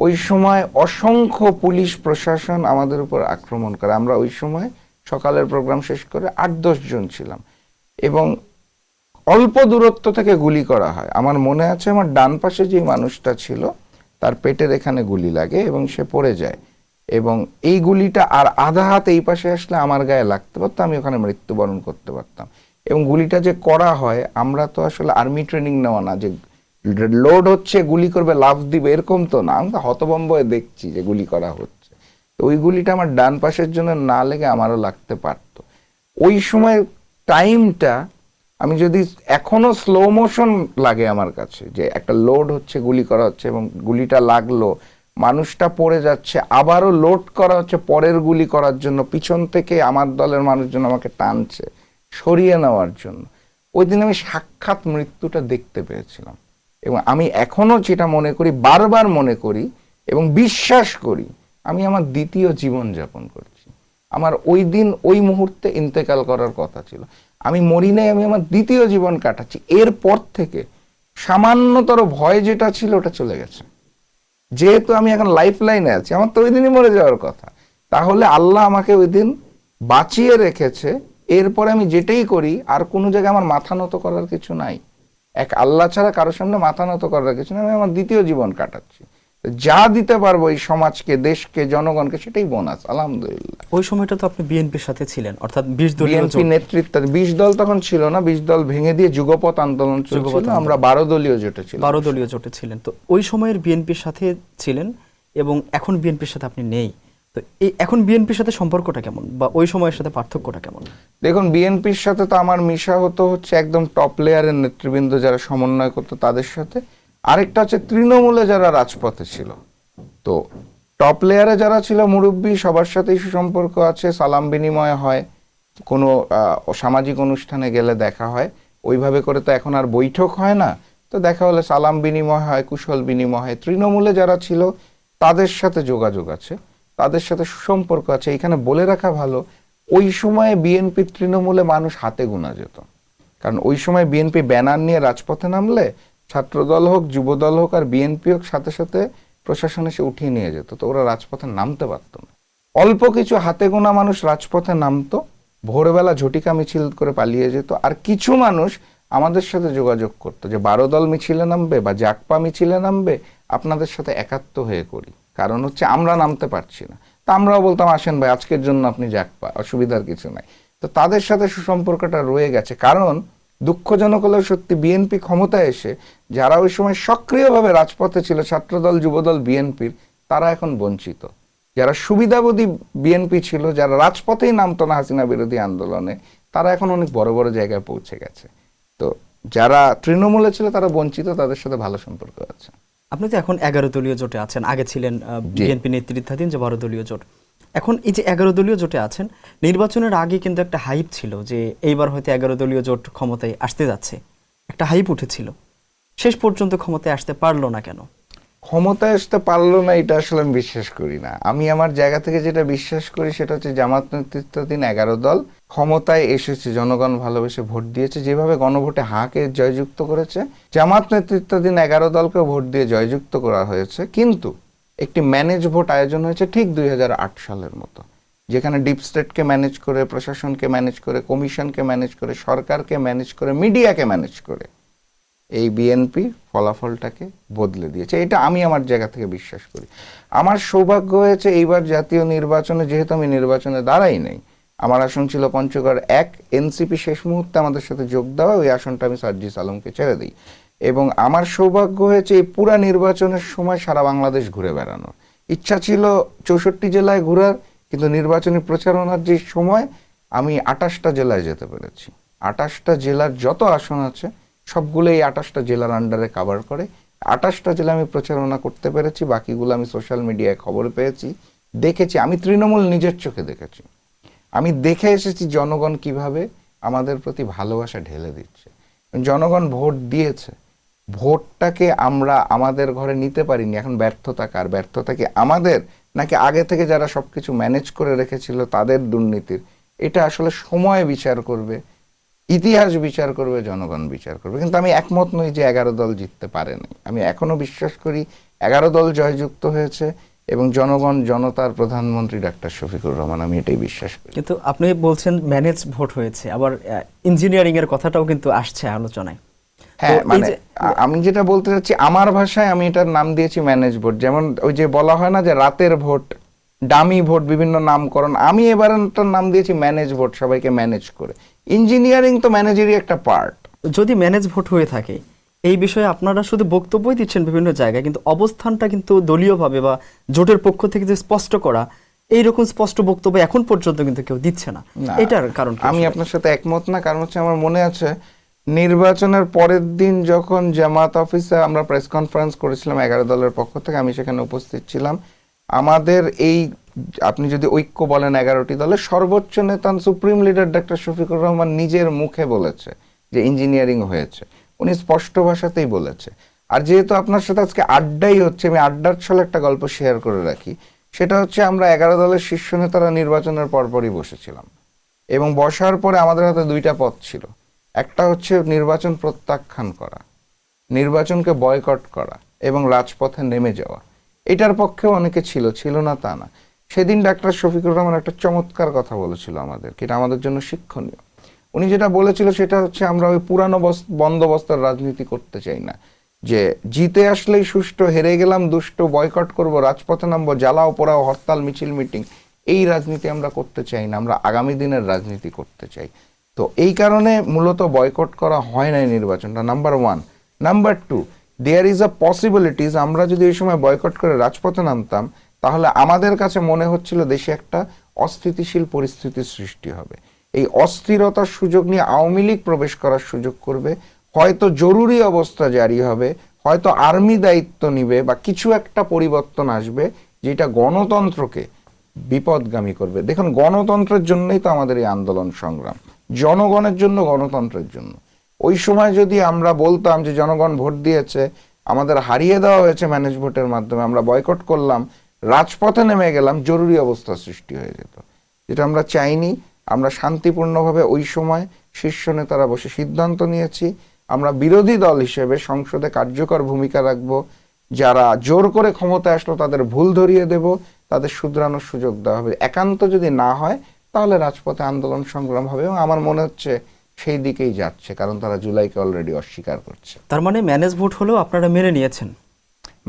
ওই সময় অসংখ্য পুলিশ প্রশাসন আমাদের উপর আক্রমণ করে। আমরা ওই সময় সকালের প্রোগ্রাম শেষ করে 8-10 জন ছিলাম, এবং অল্প দূরত্ব থেকে গুলি করা হয়। আমার মনে আছে আমার ডান পাশে যে মানুষটা ছিল তার পেটের এখানে গুলি লাগে এবং সে পড়ে যায়, এবং এই গুলিটা আর আধা হাত এই পাশে আসলে আমার গায়ে লাগতে পারতো, আমি ওখানে মৃত্যুবরণ করতে পারতাম। এবং গুলিটা যে করা হয়, আমরা তো আসলে আর্মি ট্রেনিং নেওয়া না যে লোড হচ্ছে গুলি করবে লাফ দিবে, এরকম তো না। আমি তো হতভম্ব হয়ে দেখছি যে গুলি করা হচ্ছে। তো ওই গুলিটা আমার ডান পাশের জন্য না লেগে আমারও লাগতে পারতো। ওই সময় টাইমটা আমি যদি এখনো স্লো মোশন লাগে আমার কাছে, যে একটা লোড হচ্ছে, গুলি করা হচ্ছে এবং গুলিটা লাগলো, মানুষটা পড়ে যাচ্ছে, আবারও লোড করা হচ্ছে পরের গুলি করার জন্য, পিছন থেকে আমার দলের মানুষজন আমাকে টানছে সরিয়ে নেওয়ার জন্য। ওই দিন আমি সাক্ষাৎ মৃত্যুটা দেখতে পেয়েছিলাম। এবং আমি এখনো যেটা মনে করি, বারবার মনে করি এবং বিশ্বাস করি, আমি আমার দ্বিতীয় জীবন যাপন করছি। আমার ওই দিন ওই মুহূর্তে ইন্তেকাল করার কথা ছিল, আমি মরি নাই, আমি আমার দ্বিতীয় জীবন কাটাচ্ছি। এরপর থেকে সামান্যতর ভয় যেটা ছিল ওটা চলে গেছে। যেহেতু আমি এখন লাইফ লাইনে আছি, আমার তো ওই দিনই মরে যাওয়ার কথা, তাহলে আল্লাহ আমাকে ওই দিন বাঁচিয়ে রেখেছে। এরপরে আমি যেটাই করি, আর কোনো জায়গায় আমার মাথা নত করার কিছু নাই। এক আল্লাহ ছাড়া কারোর সামনে মাথা নত করার কিছু নাই। আমি আমার দ্বিতীয় জীবন কাটাচ্ছি, যা দিতে পারবো এই সমাজকে, দেশকে, জনগণকে, সেটাই বোনাস, আলহামদুলিল্লাহ। ওই সময়টা তো আপনি বিএনপির সাথে ছিলেন, অর্থাৎ 20 দলীয় বিএনপি নেতৃত্ব 20 দল তখন ছিল না, 20 দল ভেঙে দিয়ে যুগপৎ আন্দোলন চলছিল, আমরা 12 দলীয় জোটে ছিলাম। 12 দলীয় জোটে ছিলেন। তো ওই সময়ের বিএনপির সাথে ছিলেন এবং এখন বিএনপির সাথে আপনি নেই। তো এই এখন বিএনপির সাথে সম্পর্কটা কেমন, বা ওই সময়ের সাথে পার্থক্যটা কেমন? দেখুন, বিএনপির সাথে তো আমার মিশা হচ্ছে একদম টপ লেয়ারের নেতৃবৃন্দ যারা সমন্বয় করতো তাদের সাথে। আরেকটা হচ্ছে তৃণমূলে যারা রাজপথে ছিল। তো টপ লেয়ারে যারা ছিল মুরব্বী, সবার সাথেই সুসম্পর্ক আছে, সালাম বিনিময় হয়, কোনো সামাজিক অনুষ্ঠানে গেলে দেখা হয়। ওইভাবে করে তো এখন আর বৈঠক হয় না, তো দেখা হলে সালাম বিনিময় হয়, কুশল বিনিময় হয়। তৃণমূলে যারা ছিল তাদের সাথে যোগাযোগ আছে, তাদের সাথে সুসম্পর্ক আছে। এখানে বলে রাখা ভালো, ওই সময়ে বিএনপি তৃণমূলে মানুষ হাতে গোনা যেত। কারণ ওই সময় বিএনপি ব্যানার নিয়ে রাজপথে নামলে ছাত্রদল হোক, যুবদল হোক আর বিএনপি হোক, সাথে সাথে প্রশাসন এসে উঠিয়ে নিয়ে যেত। তো ওরা রাজপথে নামতে পারত না। অল্প কিছু হাতে গোনা মানুষ রাজপথে নামতো, ভোরবেলা ঝটিকা মিছিল করে পালিয়ে যেত। আর কিছু মানুষ আমাদের সাথে যোগাযোগ করতো যে 12 দল মিছিলে নামবে বা জাকপা মিছিলে নামবে, আপনাদের সাথে একাত্ম হয়ে করি, কারণ হচ্ছে আমরা নামতে পারছি না। তা আমরাও বলতাম, আসেন ভাই, আজকের জন্য আপনি জাকপা, অসুবিধার কিছু নাই। তো তাদের সাথে সুসম্পর্কটা রয়ে গেছে। কারণ দুঃখজনক হলেও সত্যি, বিএনপি ক্ষমতায় এসে যারা ওই সময় সক্রিয়ভাবে রাজপথে ছিল, ছাত্রদল, যুবদল, বিএনপির, তারা এখন বঞ্চিত। যারা সুবিধাবাদী বিএনপি ছিল, যারা রাজপথেই নামতো না হাসিনা বিরোধী আন্দোলনে, তারা এখন অনেক বড় বড় জায়গায় পৌঁছে গেছে। তো যারা তৃণমূলে ছিল তারা বঞ্চিত, তাদের সাথে ভালো সম্পর্ক আছে। আপনি তো এখন 11 দলীয় জোটে আছেন, আগে ছিলেন বিএনপি নেতৃত্বাধীন যে 12 দলীয় জোট। এখন এই যে 11 দলীয় জোটে আছেন, নির্বাচনের আগে কিন্তু একটা হাইপ ছিল যে এইবার হয়তো 11 দলীয় জোট ক্ষমতায় আসতে যাচ্ছে, একটা হাইপ উঠেছিল। শেষ পর্যন্ত ক্ষমতায় আসতে পারলো না কেন? ক্ষমতায় আসতে পারলো না এটা আসলে আমি বিশ্বাস করি না। আমি আমার জায়গা থেকে যেটা বিশ্বাস করি সেটা হচ্ছে জামাত নেতৃত্বাধীন 11 দল ক্ষমতায় এসেছে, জনগণ ভালোবেসে ভোট দিয়েছে। যেভাবে গণভোটে হাকে জয়যুক্ত করেছে, জামাত নেতৃত্বাধীন 11 দলকে ভোট দিয়ে জয়যুক্ত করা হয়েছে। কিন্তু একটি ম্যানেজ ভোট আয়োজন হয়েছে ঠিক 2008 সালের মতো, যেখানে ডিপ স্টেটকে ম্যানেজ করে, প্রশাসনকে ম্যানেজ করে, কমিশনকে ম্যানেজ করে, সরকারকে ম্যানেজ করে, মিডিয়াকে ম্যানেজ করে এই বিএনপি ফলাফলটাকে বদলে দিয়েছে। এটা আমি আমার জায়গা থেকে বিশ্বাস করি। আমার সৌভাগ্য হয়েছে এইবার জাতীয় নির্বাচনে, যেহেতু আমি নির্বাচনে দাঁড়াই নাই, আমার আসন ছিল পঞ্চগড় 1, এনসিপি শেষ মুহূর্তে আমাদের সাথে যোগ দেওয়া, ওই আসনটা আমি সার্জিস আলমকে ছেড়ে দিই। এবং আমার সৌভাগ্য হয়েছে এই পুরা নির্বাচনের সময় সারা বাংলাদেশ ঘুরে বেড়ানোর। ইচ্ছা ছিল 64 জেলায় ঘোরার, কিন্তু নির্বাচনী প্রচারণার যে সময় আমি 28টা জেলায় যেতে পেরেছি। 28টা জেলার যত আসন আছে সবগুলো এই 28টা জেলার আন্ডারে কভার করে। 28টা জেলা আমি প্রচারণা করতে পেরেছি, বাকিগুলো আমি সোশ্যাল মিডিয়ায় খবর পেয়েছি, দেখেছি। আমি তৃণমূল নিজের চোখে দেখেছি। আমি দেখে এসেছি জনগণ কিভাবে আমাদের প্রতি ভালোবাসা ঢেলে দিচ্ছে। জনগণ ভোট দিয়েছে, ভোটটাকে আমরা আমাদের ঘরে নিতে পারিনি। এখন ব্যর্থতা কার? ব্যর্থতা কি আমাদের, নাকি আগে থেকে যারা সবকিছু ম্যানেজ করে রেখেছিল তাদের দুর্নীতির? এটা আসলে সময় বিচার করবে, ইতিহাস বিচার করবে, জনগণ বিচার করবে। কিন্তু আমি একমত নই যে 11 দল জিততে পারেনি। আমি এখনো বিশ্বাস করি 11 দল জয়যুক্ত হয়েছে এবং জনগণ, জনতার প্রধানমন্ত্রী ডাক্তার শফিকুর রহমান, আমি এটাই বিশ্বাস করি। কিন্তু আপনি বলছেন ম্যানেজ ভোট হয়েছে, আবার ইঞ্জিনিয়ারিং এর কথাটাও কিন্তু আসছে আলোচনায়। হ্যাঁ, এই মানে যে আমি যেটা বলতে চাচ্ছি, আমার ভাষায় আমি এটার নাম দিয়েছি ম্যানেজ ভোট। যেমন ওই যে বলা হয় না যে রাতের ভোট, ডামি ভোট, বিভিন্ন নামকরণ, আমি এবার এটার নাম দিয়েছি ম্যানেজ ভোট, সবাইকে ম্যানেজ করে। ইঞ্জিনিয়ারিং তো ম্যানেজেরই একটা পার্ট। যদি ম্যানেজ ভোট হয়ে থাকে, এই বিষয়ে আপনারা শুধু বক্তব্যই দিচ্ছেন বিভিন্ন জায়গায়, কিন্তু অবস্থানটা কিন্তু দলীয়ভাবে বা জোটের পক্ষ থেকে যে স্পষ্ট করা, এইরকম স্পষ্ট বক্তব্য এখন পর্যন্ত কিন্তু কেউ দিচ্ছে না। না, এটার কারণ কি আমি আসলে? আপনার সাথে একমত না। কারণ হচ্ছে, আমার মনে আছে নির্বাচনের পরের দিন যখন জামাত অফিসে আমরা প্রেস কনফারেন্স করেছিলাম 11 দলের পক্ষ থেকে, আমি সেখানে উপস্থিত ছিলাম। আমাদের এই, আপনি যদি ঐক্য বলেন 11টি দলের সর্বোচ্চ নেতা supreme leader doctor Shafiqur Rahman নিজের মুখে বলেছে যে ইঞ্জিনিয়ারিং হয়েছে। উনি স্পষ্ট ভাষাতেই বলেছে। আর যেহেতু আপনার সাথে আজকে আড্ডাই হচ্ছে, আমি আড্ডার ছলে একটা গল্প শেয়ার করে রাখি। সেটা হচ্ছে, আমরা 11 দলের শীর্ষ নেতারা নির্বাচনের পরপরই বসেছিলাম, এবং বসার পরে আমাদের হাতে দুইটা পথ ছিল। একটা হচ্ছে নির্বাচন প্রত্যাখ্যান করা, নির্বাচনকে বয়কট করা এবং রাজপথে নেমে যাওয়া। এটার পক্ষেও অনেকে ছিল, ছিল না তা না। সেদিন ডাক্তার শফিকুর রহমান একটা চমৎকার কথা বলেছিল আমাদেরকে, এটা আমাদের জন্য শিক্ষণীয়। উনি যেটা বলেছিল সেটা হচ্ছে, আমরা ওই পুরানো বন্দোবস্তের রাজনীতি করতে চাই না, যে জিতে আসলেই সুষ্ঠু, হেরে গেলাম দুষ্ট, বয়কট করব, রাজপথে নামবো, জ্বালাও পোড়াও, হরতাল মিছিল মিটিং, এই রাজনীতি আমরা করতে চাই না। আমরা আগামী দিনের রাজনীতি করতে চাই। তো এই কারণে মূলত বয়কট করা হয় নাই নির্বাচনটা, number one. Number two, there is a possibilities, আমরা যদি এই সময় বয়কট করে রাজপথে নামতাম, তাহলে আমাদের কাছে মনে হচ্ছিল দেশে একটা অস্থিতিশীল পরিস্থিতির সৃষ্টি হবে। এই অস্থিরতার সুযোগ নিয়ে আওয়ামী লীগ প্রবেশ করার সুযোগ করবে, হয়তো জরুরি অবস্থা জারি হবে, হয়তো আর্মি দায়িত্ব নিবে, বা কিছু একটা পরিবর্তন আসবে যেটা গণতন্ত্রকে বিপদগামী করবে। দেখুন, গণতন্ত্রের জন্যই তো আমাদের এই আন্দোলন সংগ্রাম, জনগণের জন্য, গণতন্ত্রের জন্য। ওই সময় যদি আমরা বলতাম যে জনগণ ভোট দিয়েছে, আমাদের হারিয়ে দেওয়া হয়েছে ম্যানেজ ভোটের মাধ্যমে, আমরা বয়কট করলাম, রাজপথে নেমে গেলাম, জরুরি অবস্থা সৃষ্টি হয়ে যেত, যেটা আমরা চাইনি। আমরা শান্তিপূর্ণভাবে ওই সময় শীর্ষ নেতারা বসে সিদ্ধান্ত নিয়েছি, আমরা বিরোধী দল হিসেবে সংসদে কার্যকর ভূমিকা রাখব। যারা জোর করে ক্ষমতায় আসলো তাদের ভুল ধরিয়ে দেব, তাদের শুধরানোর সুযোগ দেওয়া হবে। একান্ত যদি না হয়, তাহলে রাজপথে আন্দোলন সংগ্রাম হবে, এবং আমার মনে হচ্ছে সেই দিকেই যাচ্ছে, কারণ তারা জুলাইকে অলরেডি অস্বীকার করছে। তার মানে ম্যানেজ ভোট হলেও আপনারা মেনে নিয়েছেন?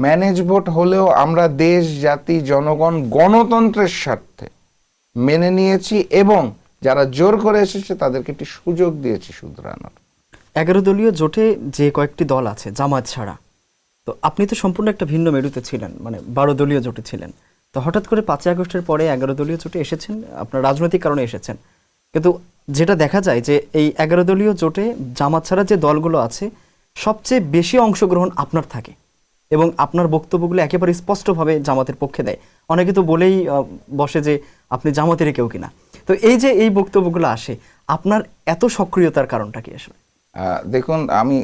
ম্যানেজ ভোট হলেও আমরা দেশ, জাতি, জনগণ, গণতন্ত্রের স্বার্থে মেনে নিয়েছি, এবং যারা জোর করে এসেছে তাদেরকে একটি সুযোগ দিয়েছি শুধরানোর। 11 দলীয় জোটে যে কয়েকটি দল আছে জামাত ছাড়া, তো আপনি তো সম্পূর্ণ একটা ভিন্ন মেরুতে ছিলেন, মানে 12 দলীয় জোটে ছিলেন। তো হঠাৎ করে 5ই আগস্টের পরে 11 দলীয় জোটে এসেছেন, আপনার রাজনৈতিক কারণে এসেছেন। কিন্তু যেটা দেখা যায় যে এই 11 দলীয় জোটে জামাত ছাড়া যে দলগুলো আছে, সবচেয়ে বেশি অংশগ্রহণ আপনার থাকে, এবং আপনার বক্তব্যগুলো একেবারে স্পষ্টভাবে জামাতের পক্ষে দেয়। অনেকে তো বলেই বসে যে আপনি জামাতের কেউ কিনা। তো এই যে এই বক্তব্যগুলো আসে, আপনার এত সক্রিয়তার কারণটা কি আসলে? দেখুন, আমি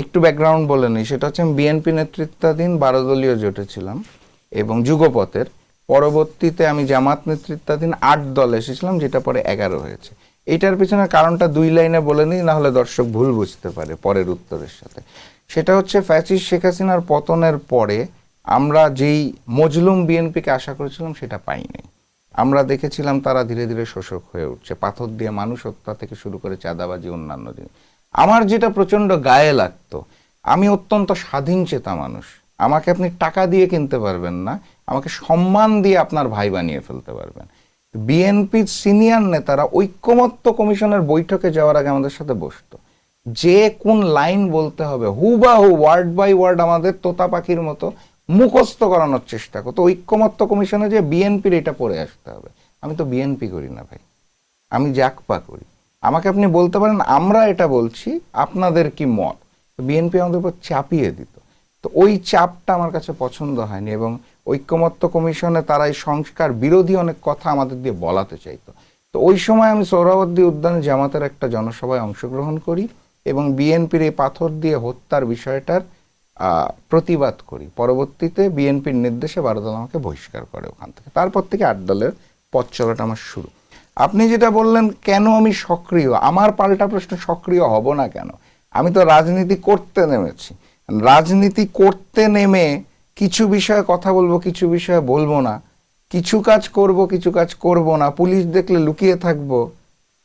একটু ব্যাকগ্রাউন্ড বলে নিই। সেটা হচ্ছে, বিএনপি নেতৃত্বাধীন 12 দলীয় জোটে ছিলাম, এবং যুগপথের পরবর্তীতে আমি জামাত নেতৃত্বাধীন 8 দল এসেছিলাম, যেটা পরে 11 হয়েছে। এটার পিছনে কারণটা 2 লাইনে বলে নিই, না হলে দর্শক ভুল বুঝতে পারে পরের উত্তরের সাথে। সেটা হচ্ছে, ফ্যাসিস্ট শেখ হাসিনার পতনের পরে আমরা যেই মজলুম বিএনপিকে আশা করেছিলাম সেটা পাইনি। আমরা দেখেছিলাম তারা ধীরে ধীরে শোষক হয়ে উঠছে, পাথর দিয়ে মানুষ হত্যা থেকে শুরু করে চাঁদাবাজি, অন্যান্য জিনিস। আমার যেটা প্রচন্ড গায়ে লাগতো, আমি অত্যন্ত স্বাধীন চেতা মানুষ, আমাকে আপনি টাকা দিয়ে কিনতে পারবেন না, আমাকে সম্মান দিয়ে আপনার ভাই বানিয়ে ফেলতে পারবেন। বিএনপির সিনিয়র নেতারা ঐক্যমত্য কমিশনের বৈঠকে যাওয়ার আগে আমাদের সাথে বসতো, যে কোন লাইন বলতে হবে হুবাহু ওয়ার্ড বাই ওয়ার্ড আমাদের তোতা পাখির মতো মুখস্থ করানোর চেষ্টা করতো। ঐক্যমত্য কমিশনে যে বিএনপির এটা পড়ে আসতে হবে। আমি তো বিএনপি করি না ভাই, আমি জাকপা করি। আমাকে আপনি বলতে পারেন আমরা এটা বলছি, আপনাদের কি মত? বিএনপি আমাদের উপর চাপিয়ে দিত। তো ওই চাপটা আমার কাছে পছন্দ হয়নি, এবং ঐক্যমত্য কমিশনে তারা এই সংস্কার বিরোধী অনেক কথা আমাদের দিয়ে বলাতে চাইতো। তো ওই সময় আমি সোহরাওয়ার্দী উদ্যানে জামাতের একটা জনসভায় অংশগ্রহণ করি, এবং বিএনপির এই পাথর দিয়ে হত্যার বিষয়টার প্রতিবাদ করি। পরবর্তীতে বিএনপির নির্দেশে 12 দল আমাকে বহিষ্কার করে ওখান থেকে। তারপর থেকে 8 দলের পথ চলাটা আমার শুরু। আপনি যেটা বললেন কেন আমি সক্রিয়, আমার পাল্টা প্রশ্ন, সক্রিয় হব না কেন? আমি তো রাজনীতি করতে নেমেছি। রাজনীতি করতে নেমে কিছু বিষয়ে কথা বলবো, কিছু বিষয়ে বলবো না, কিছু কাজ করব, কিছু কাজ করব না, পুলিশ দেখলে লুকিয়ে থাকবো,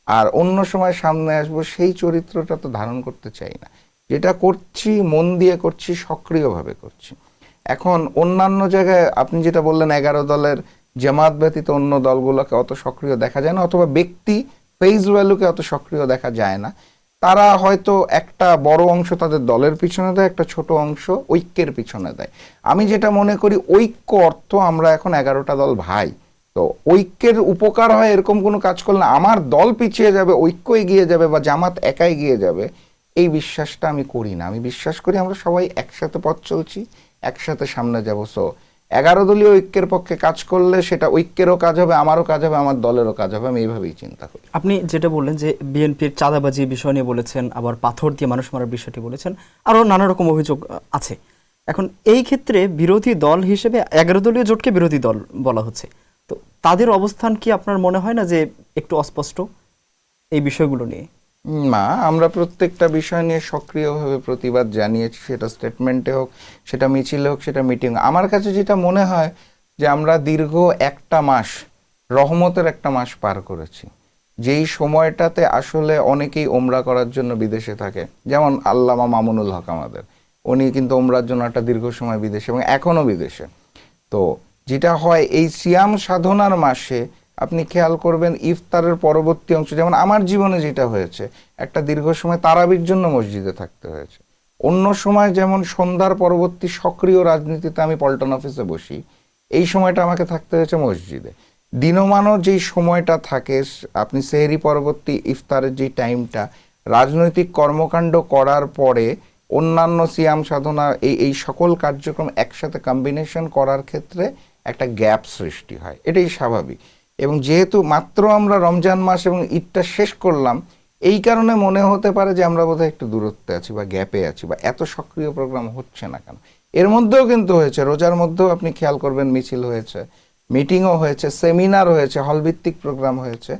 আর অন্য সময় সামনে আসবো, সেই চরিত্রটা তো ধারণ করতে চাই না। যেটা করছি মন দিয়ে করছি, সক্রিয়ভাবে করছি। এখন অন্যান্য জায়গায় আপনি যেটা বললেন 11 দলের জামাত ব্যতীত অন্য দলগুলোকে অত সক্রিয় দেখা যায় না, অথবা ব্যক্তি ফেস ভ্যালুকে অত সক্রিয় দেখা যায় না। তারা হয়তো একটা বড় অংশ তাদের দলের পিছনে দেয়, একটা ছোট অংশ ঐক্যের পিছনে দেয়। আমি যেটা মনে করি, ঐক্য অর্থ আমরা এখন 11টা দল ভাই, তো ঐক্যের উপকার হয় এরকম কোনো কাজ করলে আমার দল পিছিয়ে যাবে, ঐক্য এগিয়ে যাবে বা জামাত একা এগিয়ে যাবে, এই বিশ্বাসটা আমি করি না। আমি বিশ্বাস করি আমরা সবাই একসাথে পথ চলছি, একসাথে সামনে যাব। সো 11 দলীয় ঐক্যের পক্ষে কাজ করলে সেটা ঐক্যেরও কাজ হবে, আমারও কাজ হবে, আমার দলেরও কাজ হবে। আমি এইভাবেই চিন্তা করি। আপনি যেটা বললেন যে বিএনপির চাঁদাবাজি বিষয় নিয়ে বলেছেন, আবার পাথর দিয়ে মানুষ মারার বিষয়টি বলেছেন, আরও নানা রকম অভিযোগ আছে। এখন এই ক্ষেত্রে বিরোধী দল হিসেবে 11 দলীয় জোটকে বিরোধী দল বলা হচ্ছে, তো তাদের অবস্থান কি আপনার মনে হয় না যে একটু অস্পষ্ট এই বিষয়গুলো নিয়ে? না, আমরা প্রত্যেকটা বিষয় নিয়ে সক্রিয়ভাবে প্রতিবাদ জানিয়েছি, সেটা স্টেটমেন্টে হোক, সেটা মিছিলে হোক, সেটা মিটিং। আমার কাছে যেটা মনে হয় যে আমরা দীর্ঘ একটা মাস, রহমতের একটা মাস পার করেছি, যেই সময়টাতে আসলে অনেকেই ওমরা করার জন্য বিদেশে থাকে। যেমন আল্লামা মামুনুল হক আমাদের, উনি কিন্তু ওমরার জন্য একটা দীর্ঘ সময় বিদেশে এবং এখনও বিদেশে। তো যেটা হয় এই সিয়াম সাধনার মাসে আপনি খেয়াল করবেন ইফতারের পরবর্তী অংশ, যেমন আমার জীবনে যেটা হয়েছে, একটা দীর্ঘ সময় তারাবির জন্য মসজিদে থাকতে হয়েছে। অন্য সময় যেমন সন্ধ্যার পরবর্তী সক্রিয় রাজনীতিতে আমি পল্টন অফিসে বসি, এই সময়টা আমাকে থাকতে হয়েছে মসজিদে। দিনমানও যেই সময়টা থাকে, আপনি সেহরি পরবর্তী ইফতারের যে টাইমটা, রাজনৈতিক কর্মকাণ্ড করার পরে অন্যান্য সিয়াম সাধনা এই সকল কার্যক্রম একসাথে কম্বিনেশন করার ক্ষেত্রে একটা গ্যাপ সৃষ্টি হয়, এটাই স্বাভাবিক। এবং যেহেতু মাত্র আমরা রমজান মাস এবং ঈদটা শেষ করলাম, এই কারণে মনে হতে পারে যে আমরা বোধহয় একটু দূরত্বে আছি বা গ্যাপে আছি বা এত সক্রিয় প্রোগ্রাম হচ্ছে না কেন। এর মধ্যেও কিন্তু হয়েছে, রোজার মধ্যেও আপনি খেয়াল করবেন মিছিল হয়েছে, মিটিংও হয়েছে, সেমিনার হয়েছে, হলভিত্তিক প্রোগ্রাম হয়েছে,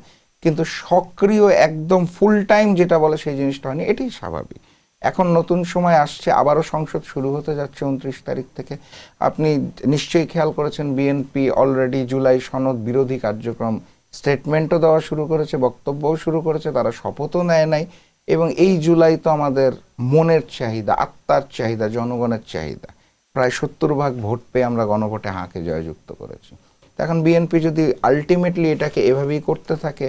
কিন্তু সক্রিয় একদম ফুল টাইম যেটা বলে সেই জিনিসটা হয়নি, এটাই স্বাভাবিক। এখন নতুন সময় আসছে, আবারও সংসদ শুরু হতে যাচ্ছে 29 তারিখ থেকে। আপনি নিশ্চয়ই খেয়াল করেছেন বিএনপি অলরেডি জুলাই সনদ বিরোধী কার্যক্রম স্টেটমেন্টও দেওয়া শুরু করেছে, বক্তব্যও শুরু করেছে, তারা শপথও নেয় নাই। এবং এই জুলাই তো আমাদের মনের চাহিদা, আত্মার চাহিদা, জনগণের চাহিদা। প্রায় 70% ভোট পেয়ে আমরা গণভোটে হাঁকে জয়যুক্ত করেছি। এখন বিএনপি যদি আলটিমেটলি এটাকে এভাবেই করতে থাকে,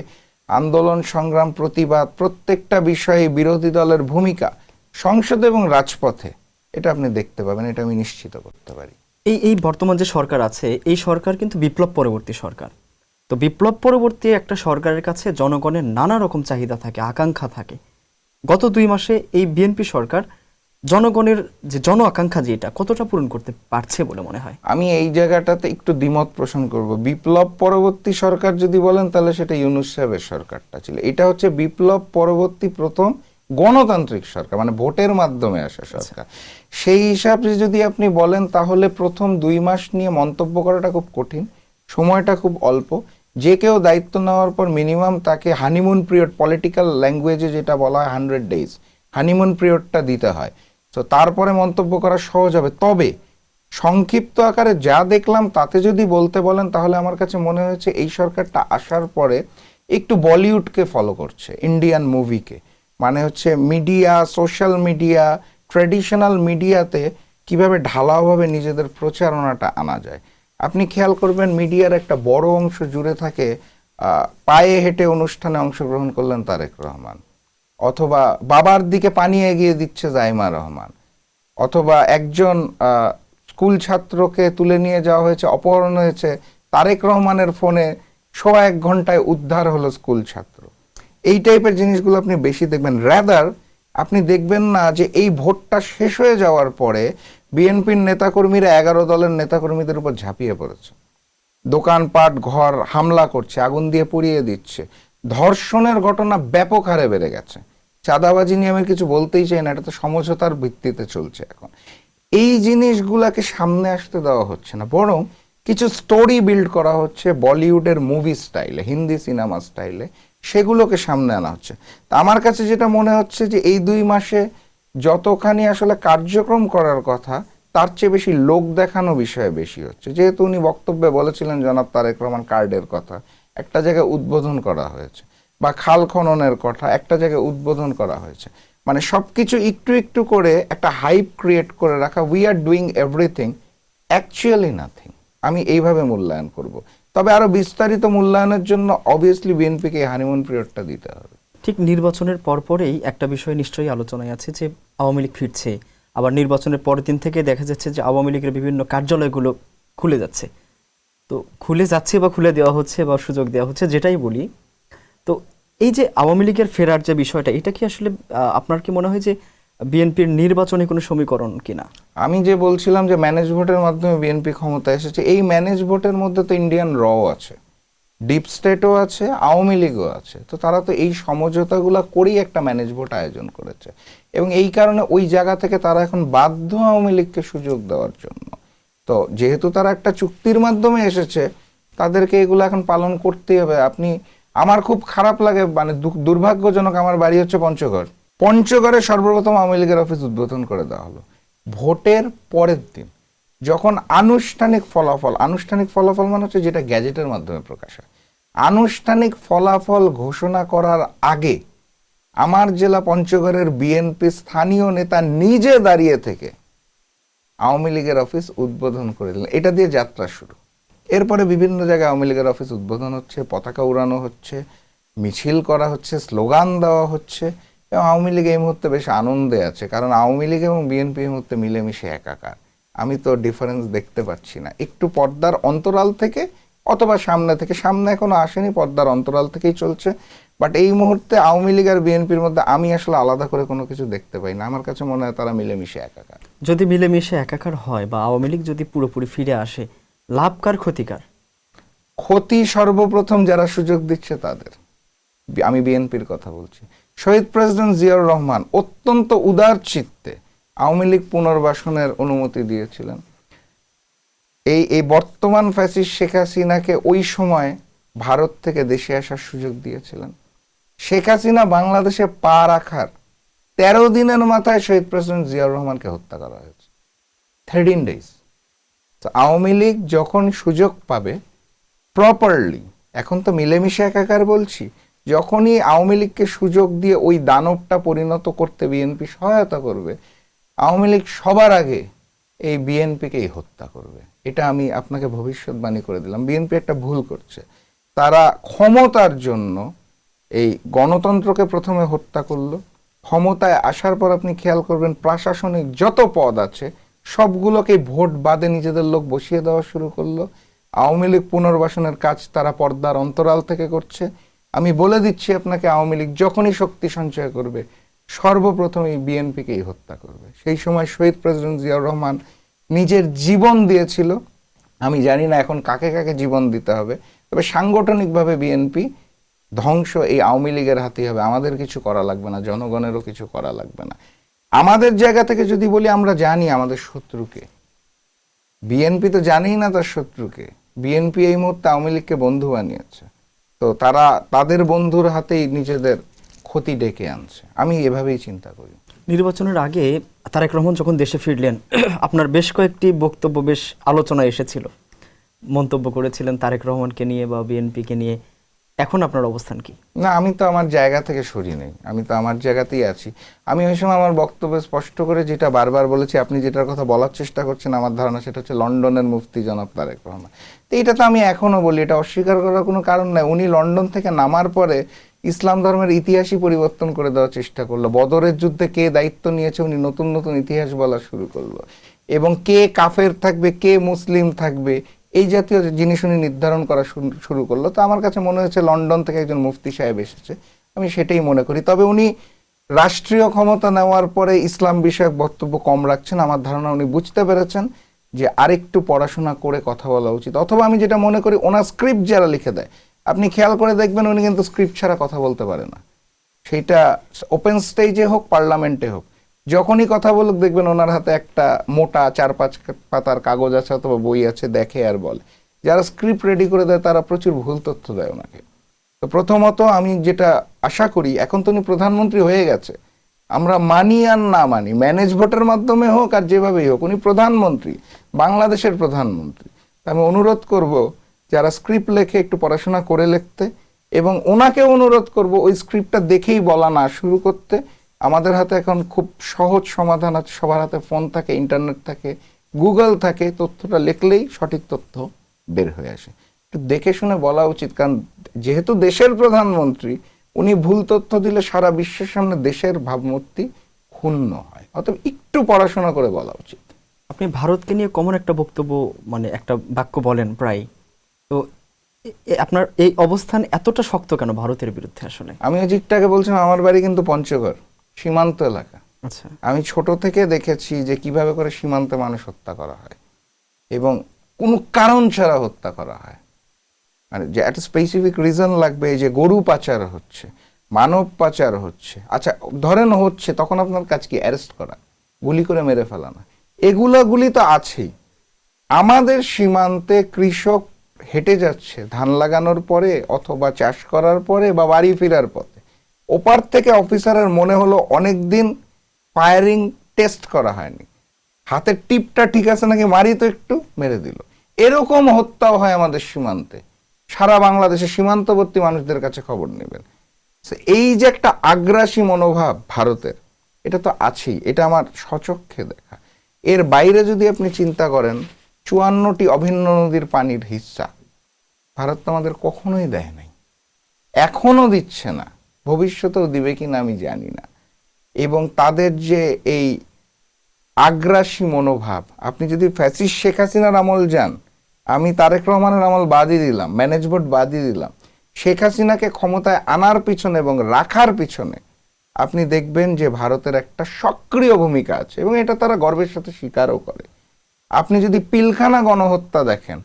আন্দোলন সংগ্রাম প্রতিবাদ প্রত্যেকটা বিষয়ে বিরোধী দলের ভূমিকা সংসদে এবং রাজপথে, এটা আপনি দেখতে পাবেন, এটা আমি নিশ্চিত করতে পারি। এই বর্তমান যে সরকার আছে, এই সরকার কিন্তু বিপ্লব পরবর্তী সরকার। তো বিপ্লব পরবর্তী একটা সরকারের কাছে জনগণের নানা রকম চাহিদা থাকে, আকাঙ্ক্ষা থাকে। গত 2 মাসে এই বিএনপি সরকার জনগণের যে জন আকাঙ্ক্ষা, যেটা কতটা পূরণ করতে পারছে বলে মনে হয়? আমি এই জায়গাটাতে একটু দ্বিমত পোষণ করব। বিপ্লব পরবর্তী সরকার যদি বলেন তাহলে সেটা ইউনূস সাহেবের সরকারটা ছিল। এটা হচ্ছে বিপ্লব পরবর্তী প্রথম গণতান্ত্রিক সরকার, মানে ভোটের মাধ্যমে আসা সরকার। সেই হিসাবে যদি আপনি বলেন তাহলে প্রথম 2 মাস নিয়ে মন্তব্য করাটা খুব কঠিন, সময়টা খুব অল্প। যে কেউ দায়িত্ব নেওয়ার পর মিনিমাম তাকে হানিমুন পিরিয়ড, পলিটিক্যাল ল্যাঙ্গুয়েজে যেটা বলা হয় 100 ডেজ হানিমুন পিরিয়ডটা দিতে হয়। তো তারপরে মন্তব্য করা সহজ হবে। তবে সংক্ষিপ্ত আকারে যা দেখলাম তাতে যদি বলতে বলেন তাহলে আমার কাছে মনে হয়েছে এই সরকারটা আসার পরে একটু বলিউডকে ফলো করছে, ইন্ডিয়ান মুভিকে। মানে হচ্ছে মিডিয়া, সোশ্যাল মিডিয়া, ট্র্যাডিশনাল মিডিয়াতে কিভাবে ঢালাওভাবে নিজেদের প্রচারণাটা আনা যায়। আপনি খেয়াল করবেন মিডিয়ার একটা বড় অংশ জুড়ে থাকে পায়ে হেঁটে অনুষ্ঠানে অংশগ্রহণ করলেন তারেক রহমান, অথবা বাবার দিকে পানি এগিয়ে দিচ্ছে জাইমা রহমান, অথবা একজন স্কুল ছাত্রকে তুলে নিয়ে যাওয়া হয়েছে, অপহরণ হয়েছে, তারেক রহমানের ফোনে 1.25 ঘন্টায় উদ্ধার হলো স্কুল ছাত্র। এই টাইপের জিনিসগুলো আপনি বেশি দেখবেন। রাদার আপনি দেখবেন না যে এই ভোটটা শেষ হয়ে যাওয়ার পরে বিএনপির নেতাকর্মীরা 11 দলের নেতাকর্মীদের উপর ঝাঁপিয়ে পড়েছে, দোকানপাট ঘর হামলা করছে, আগুন দিয়ে পুড়িয়ে দিচ্ছে। ধর্ষণের ঘটনা ব্যাপক হারে বেড়ে গেছে। চাঁদাবাজি নিয়ে আমি কিছু বলতেই চাই না, এটা তো সমঝোতার ভিত্তিতে চলছে এখন। এই জিনিসগুলাকে সামনে আসতে দেওয়া হচ্ছে না, বরং কিছু স্টোরি বিল্ড করা হচ্ছে বলিউডের মুভি স্টাইলে, হিন্দি সিনেমা স্টাইলে, সেগুলোকে সামনে আনা হচ্ছে। তা আমার কাছে যেটা মনে হচ্ছে যে এই 2 মাসে যতখানি আসলে কার্যক্রম করার কথা তার চেয়ে বেশি লোক দেখানো বিষয়ে বেশি হচ্ছে। যেহেতু উনি বক্তব্যে বলেছিলেন জনাব তারেক রহমান কার্ডের কথা একটা জায়গায় উদ্বোধন করা হয়েছে, বা খাল খননের কথা একটা জায়গায় উদ্বোধন করা হয়েছে। মানে সবকিছু একটু একটু করে একটা হাইপ ক্রিয়েট করে রাখা, we are doing everything, actually nothing. আমি এইভাবে মূল্যায়ন করব। তবে আরো বিস্তারিত মূল্যায়নের জন্য অবভিয়াসলি বিএনপিকে হানিমুন পিরিয়ডটা দিতে হবে। ঠিক নির্বাচনের পরপরেই একটা বিষয় নিশ্চয়ই আলোচনায় আছে যে আওয়ামী লীগ ফিরছে, আবার নির্বাচনের পরের দিন থেকে দেখা যাচ্ছে যে আওয়ামী লীগের বিভিন্ন কার্যালয়গুলো খুলে যাচ্ছে। তো খুলে যাচ্ছে বা খুলে দেওয়া হচ্ছে বা সুযোগ দেওয়া হচ্ছে, যেটাই বলি, তো এই যে আওয়ামী লীগের ফেরার যে বিষয়টা, এটা কি আসলে আপনার কি মনে হয় যে বিএনপির নির্বাচনী কোনো সমীকরণ কিনা? আমি যে বলছিলাম যে ম্যানেজ ভোটের মাধ্যমে বিএনপি ক্ষমতায় এসেছে, এই ম্যানেজ ভোটের মধ্যে তো ইন্ডিয়ান র আছে, ডিপ স্টেটও আছে, আওয়ামী লীগও আছে। তো তারা তো এই সমঝোতাগুলো করেই একটা ম্যানেজ ভোট আয়োজন করেছে, এবং এই কারণে ওই জায়গা থেকে তারা এখন বাধ্য আওয়ামী লীগকে সুযোগ দেওয়ার জন্য। তো যেহেতু তারা একটা চুক্তির মাধ্যমে এসেছে, তাদেরকে এগুলো এখন পালন করতেই হবে। আমার খুব খারাপ লাগে, মানে দুর্ভাগ্যজনক, আমার বাড়ি হচ্ছে পঞ্চগড়। পঞ্চগড়ে সর্বপ্রথম আওয়ামী লীগের অফিস উদ্বোধন করে দেওয়া হলো ভোটের পরের দিন, যখন আনুষ্ঠানিক ফলাফল মানে হচ্ছে যেটা গ্যাজেটের মাধ্যমে প্রকাশ হয়, আনুষ্ঠানিক ফলাফল ঘোষণা করার আগে আমার জেলা পঞ্চগড়ের বিএনপি স্থানীয় নেতা নিজে দাঁড়িয়ে থেকে আওয়ামী লীগের অফিস উদ্বোধন করে দিলেন। এটা দিয়ে যাত্রা শুরু। এরপরে বিভিন্ন জায়গায় আওয়ামী লীগের অফিস উদ্বোধন হচ্ছে, পতাকা উড়ানো হচ্ছে, মিছিল করা হচ্ছে, স্লোগান দেওয়া হচ্ছে, এবং আওয়ামী লীগ এই মুহূর্তে বেশ আনন্দে আছে, কারণ আওয়ামী লীগ এবং বিএনপি এই মুহূর্তে মিলেমিশে একাকার। আমি তো ডিফারেন্স দেখতে পাচ্ছি না। একটু পর্দার অন্তরাল থেকে অথবা সামনে এখনো আসেনি, পর্দার অন্তরাল থেকেই চলছে। বাট এই মুহূর্তে আওয়ামী লীগ আর বিএনপির মধ্যে আমি আসলে আলাদা করে কোনো কিছু দেখতে পাই না। আমার কাছে মনে হয় তারা মিলেমিশে একাকার। যদি মিলেমিশে একাকার হয় বা আওয়ামী লীগ যদি পুরোপুরি ফিরে আসে, লাভকার ক্ষতিকার? ক্ষতি সর্বপ্রথম যারা সুযোগ দিচ্ছে তাদের। আমি বিএনপির কথা বলছি। শহীদ প্রেসিডেন্ট জিয়াউর রহমান অত্যন্ত উদার চিত্তে আওয়ামী লীগ পুনর্বাসনের অনুমতি দিয়েছিলেন। এই বর্তমান ফ্যাসিস্ট শেখ হাসিনাকে ওই সময় ভারত থেকে দেশে আসার সুযোগ দিয়েছিলেন। শেখ হাসিনা বাংলাদেশে পা রাখার 13 দিনের মাথায় শহীদ প্রেসিডেন্ট জিয়াউর রহমানকে হত্যা করা হয়েছে, 13 ডেজ। তো আওয়ামী লীগ যখন সুযোগ পাবে প্রপারলি, এখন তো মিলেমিশে একাকার বলছি, যখনই আওয়ামী লীগকে সুযোগ দিয়ে ওই দানবটা পরিণত করতে বিএনপি সহায়তা করবে, আওয়ামী লীগ সবার আগে এই বিএনপিকেই হত্যা করবে। এটা আমি আপনাকে ভবিষ্যৎবাণী করে দিলাম। বিএনপি একটা ভুল করছে। তারা ক্ষমতার জন্য এই গণতন্ত্রকে প্রথমে হত্যা করলো। ক্ষমতায় আসার পর আপনি খেয়াল করবেন প্রশাসনিক যত পদ আছে সবগুলোকে ভোট বাদে নিজেদের লোক বসিয়ে দেওয়া শুরু করলো। আওয়ামী লীগ পুনর্বাসনের কাজ তারা পর্দার অন্তরাল থেকে করছে। আমি বলে দিচ্ছি আপনাকে, আওয়ামী লীগ যখনই শক্তি সঞ্চয় করবে সর্বপ্রথম এই বিএনপিকেই হত্যা করবে। সেই সময় শহীদ প্রেসিডেন্ট জিয়াউর রহমান নিজের জীবন দিয়েছিল। আমি জানি না এখন কাকে কাকে জীবন দিতে হবে, তবে সাংগঠনিকভাবে বিএনপি ধ্বংস এই আওয়ামী লীগের হাতেই হবে। আমাদের কিছু করা লাগবে না, জনগণেরও কিছু করা লাগবে না। আমাদের জায়গা থেকে যদি বলি, আমরা জানি আমাদের শত্রুকে। বিএনপি তো জানেই না তার শত্রুকে। বিএনপি এই মুহূর্তে আওয়ামী লীগকে বন্ধু বানিয়েছে। তো তারা তাদের বন্ধুর হাতেই নিজেদের ক্ষতি ডেকে আনছে। আমি এভাবেই চিন্তা করি। নির্বাচনের আগে তারেক রহমান যখন দেশে ফিরলেন, আপনার বেশ কয়েকটি বক্তব্য বেশ আলোচনায় এসেছিল, মন্তব্য করেছিলেন তারেক রহমানকে নিয়ে বা বিএনপিকে নিয়ে। এখন আপনার অবস্থান কি? না, আমি তো আমার জায়গা থেকে সরি নেই, আমি তো আমার জায়গাতেই আছি। আমি ওই সময় আমার বক্তব্যে স্পষ্ট করে যেটা বারবার বলেছি, আপনি যেটার কথা বলার চেষ্টা করছেন আমার ধারণা সেটা হচ্ছে লন্ডনের মুফতি জনাব তারেক রহমান। তো এটা তো আমি এখনো বলি, এটা অস্বীকার করার কোনো কারণ নাই। উনি লন্ডন থেকে নামার পরে ইসলাম ধর্মের ইতিহাসই পরিবর্তন করে দেওয়ার চেষ্টা করলো। বদরের যুদ্ধে কে দায়িত্ব নিয়েছে উনি নতুন নতুন ইতিহাস বলা শুরু করলো, এবং কে কাফের থাকবে কে মুসলিম থাকবে এই জাতীয় জিনিস উনি নির্ধারণ করা শুরু করলো। তো আমার কাছে মনে হয়েছে লন্ডন থেকে একজন মুফতি সাহেব এসেছে, আমি সেটাই মনে করি। তবে উনি রাষ্ট্রীয় ক্ষমতা নেওয়ার পরে ইসলাম বিষয়ক বক্তব্য কম রাখছেন। আমার ধারণা উনি বুঝতে পেরেছেন যে আরেকটু পড়াশোনা করে কথা বলা উচিত। অথবা আমি যেটা মনে করি, ওনার স্ক্রিপ্ট যারা লিখে দেয়, আপনি খেয়াল করে দেখবেন উনি কিন্তু স্ক্রিপ্ট ছাড়া কথা বলতে পারে না। সেটা ওপেন স্টেজে হোক, পার্লামেন্টে হোক, যখনই কথা বলুক দেখবেন ওনার হাতে একটা মোটা 4-5 পাতার কাগজ আছে অথবা বই আছে, দেখে আর বলে। যারা স্ক্রিপ্ট রেডি করে দেয় তারা প্রচুর ভুল তথ্য দেয় ওনাকে। তো প্রথমত আমি যেটা আশা করি, এখন তো উনি প্রধানমন্ত্রী হয়ে গেছে, আমরা মানি আর না মানি, ম্যানেজ ভোটের মাধ্যমে হোক আর যেভাবেই হোক, উনি প্রধানমন্ত্রী, বাংলাদেশের প্রধানমন্ত্রী। আমি অনুরোধ করব যারা স্ক্রিপ্ট লেখে একটু পড়াশোনা করে লিখতে, এবং ওনাকে অনুরোধ করব ওই স্ক্রিপ্টটা দেখেই বলা না শুরু করতে। আমাদের হাতে এখন খুব সহজ সমাধান আছে, সবার হাতে ফোন থাকে, ইন্টারনেট থাকে, গুগল থাকে, তথ্যটা লিখলেই সঠিক তথ্য বের হয়ে আসে। একটু দেখে শুনে বলা উচিত, কারণ যেহেতু দেশের প্রধানমন্ত্রী, উনি ভুল তথ্য দিলে সারা বিশ্বের সামনে দেশের ভাবমূর্তি ক্ষুণ্ণ হয়। অতএব একটু পড়াশোনা করে বলা উচিত। আপনি ভারতকে নিয়ে কমন একটা বক্তব্য, মানে একটা বাক্য বলেন প্রায়, তো আপনার এই অবস্থান এতটা শক্ত কেন ভারতের বিরুদ্ধে আসলে? আমি ওই জিকটাকে বলছিলাম, আমার বাড়ি কিন্তু পঞ্চগড়, সীমান্ত এলাকা। আচ্ছা, আমি ছোট থেকে দেখেছি যে কিভাবে করে সীমান্তে মানুষ হত্যা করা হয় এবং কোনো কারণ ছাড়া হত্যা করা হয়। মানে যে একটা স্পেসিফিক রিজন লাগবে, এই যে গরু পাচার হচ্ছে, মানব পাচার হচ্ছে, আচ্ছা ধরেন হচ্ছে, তখন আপনার কাজ কি? অ্যারেস্ট করা, গুলি করে মেরে ফেলা না। গুলি তো আছেই। আমাদের সীমান্তে কৃষক হেঁটে যাচ্ছে ধান লাগানোর পরে অথবা চাষ করার পরে বা বাড়ি ফেরার পথে, ওপার থেকে অফিসারের মনে হলো অনেক দিন ফায়ারিং টেস্ট করা হয়নি, হাতের টিপটা ঠিক আছে নাকি, মারি তো একটু, মেরে দিল। এরকম হত্যাও হয় আমাদের সীমান্তে। সারা বাংলাদেশে সীমান্তবর্তী মানুষদের কাছে খবর নেবেন। এই যে একটা আগ্রাসী মনোভাব ভারতের, এটা তো আছেই, এটা আমার স্বচক্ষে দেখা। এর বাইরে যদি আপনি চিন্তা করেন, 54টি অভিন্ন নদীর পানির হিস্সা ভারত তো আমাদের কখনোই দেয় নাই, এখনো দিচ্ছে না, ভবিষ্যতেও দিবে কিনা আমি জানি না। এবং তাদের যে এই আগ্রাসী মনোভাব, আপনি যদি ফ্যাসিস্ট শেখ হাসিনার আমল যান, আমি তারেক রহমানের আমল বাদই দিলাম, ম্যানেজমেন্ট বাদই দিলাম, শেখ হাসিনাকে ক্ষমতায় আনার পিছনে এবং রাখার পিছনে আপনি দেখবেন যে ভারতের একটা সক্রিয় ভূমিকা আছে, এবং এটা তারা গর্বের সাথে স্বীকারও করে। আপনি যদি পিলখানা গণহত্যা দেখেন,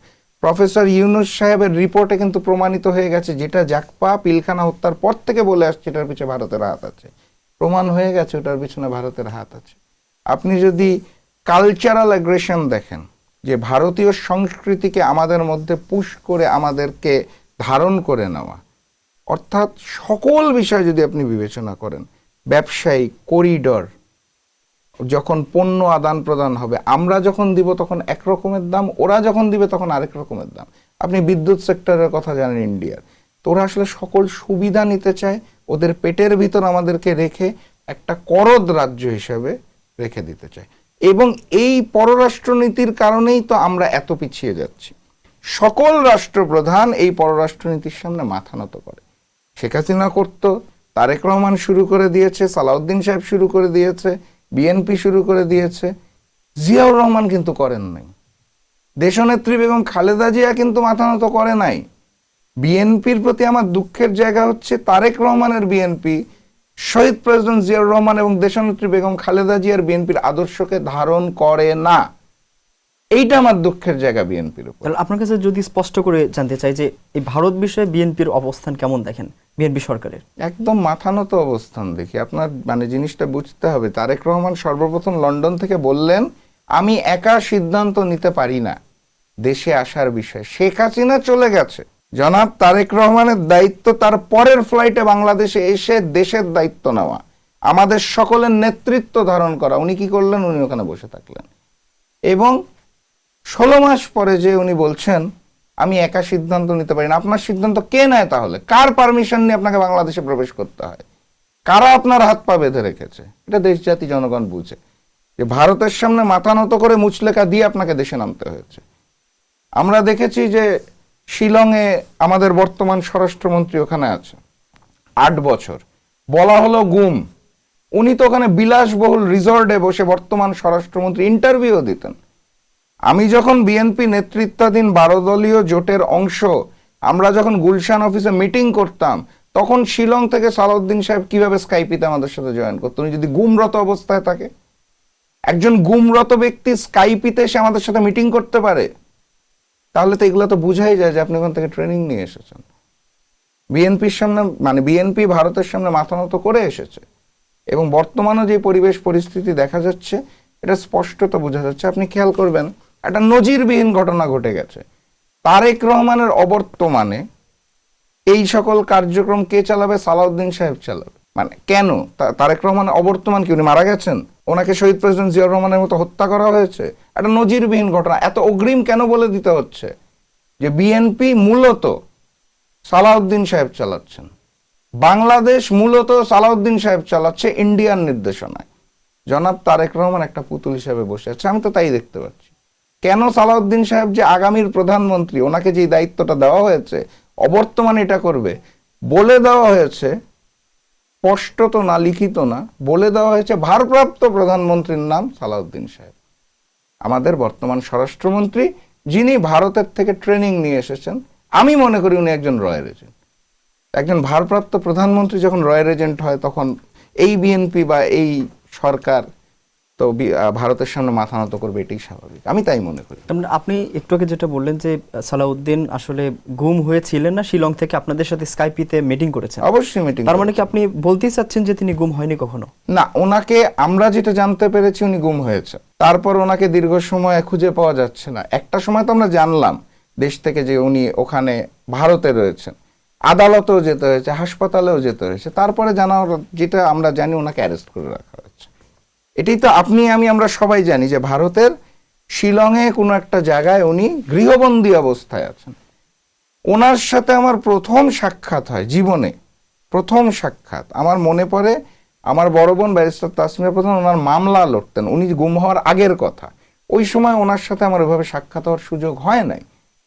প্রফেসর ইউনুস সাহেবের রিপোর্টে কিন্তু প্রমাণিত হয়ে গেছে, যেটা জাকপা পিলখানা হত্যার পর থেকে বলে আসছে এটার পিছনে ভারতের হাত আছে, প্রমাণ হয়ে গেছে ওটার পিছনে ভারতের হাত আছে। আপনি যদি কালচারাল অ্যাগ্রেশন দেখেন, যে ভারতীয় সংস্কৃতিকে আমাদের মধ্যে পুশ করে আমাদেরকে ধারণ করে নেওয়া, অর্থাৎ সকল বিষয় যদি আপনি বিবেচনা করেন, ব্যবসায়ী করিডর, যখন পণ্য আদান প্রদান হবে, আমরা যখন দিব তখন এক রকমের দাম, ওরা যখন দিবে তখন আরেক রকমের দাম। আপনি বিদ্যুৎ সেক্টরের কথা জানেন ইন্ডিয়ার, তো ওরা আসলে সকল সুবিধা নিতে চায়, ওদের পেটের ভিতর আমাদেরকে রেখে একটা করদ রাজ্য হিসেবে রেখে দিতে চায়। এবং এই পররাষ্ট্রনীতির কারণেই তো আমরা এত পিছিয়ে যাচ্ছি। সকল রাষ্ট্রপ্রধান এই পররাষ্ট্রনীতির সামনে মাথা নত করে। শেখ হাসিনা করত, তারেক রহমান শুরু করে দিয়েছে, সালাউদ্দিন সাহেব শুরু করে দিয়েছে, বিএনপি শুরু করে দিয়েছে, জিয়াউর রহমান কিন্তু করেন নাই। দেশনেত্রী বেগম খালেদা জিয়া কিন্তু মাথা নত করে নাই। বিএনপির প্রতি আমার দুঃখের জায়গা হচ্ছে, তারেক রহমানের বিএনপি শহীদ প্রেসিডেন্ট জিয়াউর রহমান এবং দেশনেত্রী বেগম খালেদা জিয়ার বিএনপির আদর্শকে ধারণ করে না। এইটা আমার দুঃখের জায়গা বিএনপির উপর। তাহলে আপনার কাছে যদি স্পষ্ট করে জানতে চাই যে এই ভারত বিষয়ে বিএনপির অবস্থান কেমন দেখেন, বিএনপি সরকারের? একদম মাথানত অবস্থান দেখি। আপনার মানে জিনিসটা বুঝতে হবে, তারেক রহমান সর্বপ্রথম লন্ডন থেকে বললেন, আমি একা সিদ্ধান্ত নিতে পারি না দেশে আসার বিষয়ে। শেখ হাসিনা চলে গেছে, জনাব তারেক রহমানের দায়িত্ব তার পরের ফ্লাইটে বাংলাদেশে এসে দেশের দায়িত্ব নেওয়া, আমাদের সকলের নেতৃত্ব ধারণ করা। উনি কি করলেন? উনি ওখানে বসে থাকলেন এবং 16 মাস পরে যে উনি বলছেন আমি একা সিদ্ধান্ত নিতে পারি না। আপনার সিদ্ধান্ত কে নেয় তাহলে? কার পারমিশন নিয়ে আপনাকে বাংলাদেশে প্রবেশ করতে হয়? কারা আপনার হাত পা বেঁধে রেখেছে? এটা দেশ জাতি জনগণ বুঝে যে ভারতের সামনে মাথা নত করে মুচলেকা দিয়ে আপনাকে দেশে নামতে হয়েছে। আমরা দেখেছি যে শিলংয়ে আমাদের বর্তমান স্বরাষ্ট্রমন্ত্রী ওখানে আছে 8 বছর, বলা হলো গুম। উনি তো ওখানে বিলাসবহুল রিসর্টে বসে বর্তমান স্বরাষ্ট্রমন্ত্রী ইন্টারভিউ দিতেন। আমি যখন বিএনপি নেতৃত্বাধীন 12 দলীয় জোটের অংশ, আমরা যখন গুলশান অফিসে মিটিং করতাম, তখন শিলং থেকে সালাউদ্দিন সাহেব কিভাবে স্কাইপিতে আমাদের সাথে জয়েন করতো? উনি যদি গুমরত অবস্থায় থাকে, একজন গুমরত ব্যক্তি স্কাইপিতে এসে আমাদের সাথে মিটিং করতে পারে, তাহলে তো এগুলো তো বুঝাই যায় যে আপনি ওখান থেকে ট্রেনিং নিয়ে এসেছেন। বিএনপির সামনে মানে বিএনপি ভারতের সামনে মাথা নত করে এসেছে এবং বর্তমানে যে পরিবেশ পরিস্থিতি দেখা যাচ্ছে, এটা স্পষ্টত বোঝা যাচ্ছে। আপনি খেয়াল করবেন, একটা নজিরবিহীন ঘটনা ঘটে গেছে। তারেক রহমানের অবর্তমানে এই সকল কার্যক্রম কে চালাবে? সালাউদ্দিন সাহেব চালাবে। মানে কেন? তারেক রহমানের অবর্তমান কি উনি মারা গেছেন? ওনাকে শহীদ প্রেসিডেন্ট জিয়াউর রহমানের মতো হত্যা করা হয়েছে? একটা নজিরবিহীন ঘটনা। এত অগ্রিম কেন বলে দিতে হচ্ছে? যে বিএনপি মূলত সালাউদ্দিন সাহেব চালাচ্ছেন। বাংলাদেশ মূলত সালাউদ্দিন সাহেব চালাচ্ছে ইন্ডিয়ান নির্দেশনায়। জনাব তারেক রহমান একটা পুতুল হিসেবে বসে আছে, আমি তো তাই দেখতে পাচ্ছি। কেন সালাউদ্দিন সাহেব যে আগামীর প্রধানমন্ত্রী, ওনাকে যে দায়িত্বটা দেওয়া হয়েছে, অবর্তমানে এটা করবে বলে দেওয়া হয়েছে, স্পষ্ট না, লিখিত না, বলে দেওয়া হয়েছে ভারপ্রাপ্ত প্রধানমন্ত্রীর নাম সালাউদ্দিন সাহেব, আমাদের বর্তমান স্বরাষ্ট্রমন্ত্রী, যিনি ভারতের থেকে ট্রেনিং নিয়ে এসেছেন। আমি মনে করি উনি একজন রয়্যাল এজেন্ট। একজন ভারপ্রাপ্ত প্রধানমন্ত্রী যখন রয়্যাল এজেন্ট হয়, তখন এই বিএনপি বা এই সরকার তো ভারতের সামনে মাথা নত করবে, এটাই স্বাভাবিক, আমি তাই মনে করি। তার মানে আপনি একটু আগে যেটা বললেন যে সালাউদ্দিন আসলে গুম হয়েছিলেন না, শিলং থেকে আপনাদের সাথে স্কাইপিতে মিটিং করেছেন। অবশ্যই মিটিং। তার মানে কি আপনি বলতেই চাচ্ছেন যে তিনি গুম হয়নি কখনো? না, ওনাকে আমরা যেটা জানতে পেরেছি উনি গুম হয়েছে, তারপর ওনাকে দীর্ঘ সময় খুঁজে পাওয়া যাচ্ছে না। একটা সময় তো আমরা জানলাম দেশ থেকে যে উনি ওখানে ভারতে রয়েছেন, আদালতেও যেতে হয়েছে, হাসপাতালেও যেতে হয়েছে, তারপরে যেটা আমরা জানি ওনাকে অ্যারেস্ট করে রাখা হয়েছে। এটাই তো আপনি আমি আমরা সবাই জানি যে ভারতের শিলংয়ে কোনো একটা জায়গায় উনি গৃহবন্দী অবস্থায় আছেন। ওনার সাথে আমার প্রথম সাক্ষাৎ হয় জীবনে, প্রথম সাক্ষাৎ আমার মনে পড়ে, আমার বড় বোন ব্যারিস্টার তাসমিয়া প্রধান ওনার মামলা লড়তেন, উনি গুম হওয়ার আগের কথা। ওই সময় ওনার সাথে আমার ওইভাবে সাক্ষাৎ হওয়ার সুযোগ হয় নাই,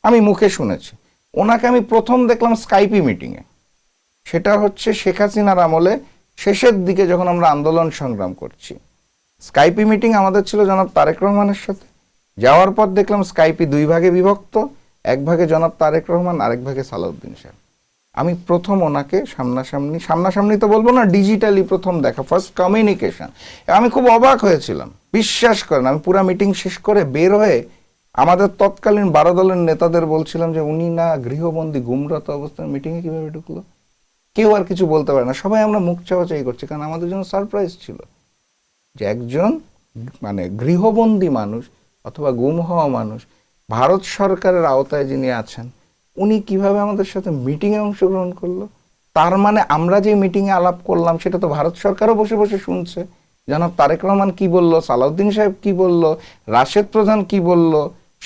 আমি মুখে শুনেছি। ওনাকে আমি প্রথম দেখলাম স্কাইপি মিটিংয়ে, সেটা হচ্ছে শেখ হাসিনার আমলে শেষের দিকে যখন আমরা আন্দোলন সংগ্রাম করছি। স্কাইপি মিটিং আমাদের ছিল জনাব তারেক রহমানের সাথে। যাওয়ার পর দেখলাম স্কাইপি দুই ভাগে বিভক্ত, এক ভাগে জনাব তারেক রহমান, আরেক ভাগে সালাউদ্দিন সাহেব। আমি প্রথম ওনাকে সামনাসামনি তো বলবো না, ডিজিটালি প্রথম দেখা, ফার্স্ট কমিউনিকেশন। আমি খুব অবাক হয়েছিলাম, বিশ্বাস করেন। আমি পুরো মিটিং শেষ করে বের হয়ে আমাদের তৎকালীন 12 দলের নেতাদের বলছিলাম যে উনি না গৃহবন্দী গুমরত অবস্থায় মিটিংয়ে কিভাবে ঢুকলো। কেউ আর কিছু বলতে পারে না, সবাই আমরা মুখ চাওয়াচাই করছি, কারণ আমাদের জন্য সারপ্রাইজ ছিল যে একজন গৃহবন্দী মানুষ অথবা গুম হওয়া মানুষ, ভারত সরকারের আওতায় যিনি আছেন, উনি কিভাবে আমাদের সাথে মিটিংয়ে অংশগ্রহণ করলো। তার মানে আমরা যে মিটিংয়ে আলাপ করলাম সেটা তো ভারত সরকারও বসে বসে শুনছে। জনাব তারেক রহমান কি বলল, সালাউদ্দিন সাহেব কি বলল, রাশেদ প্রধান কি বলল,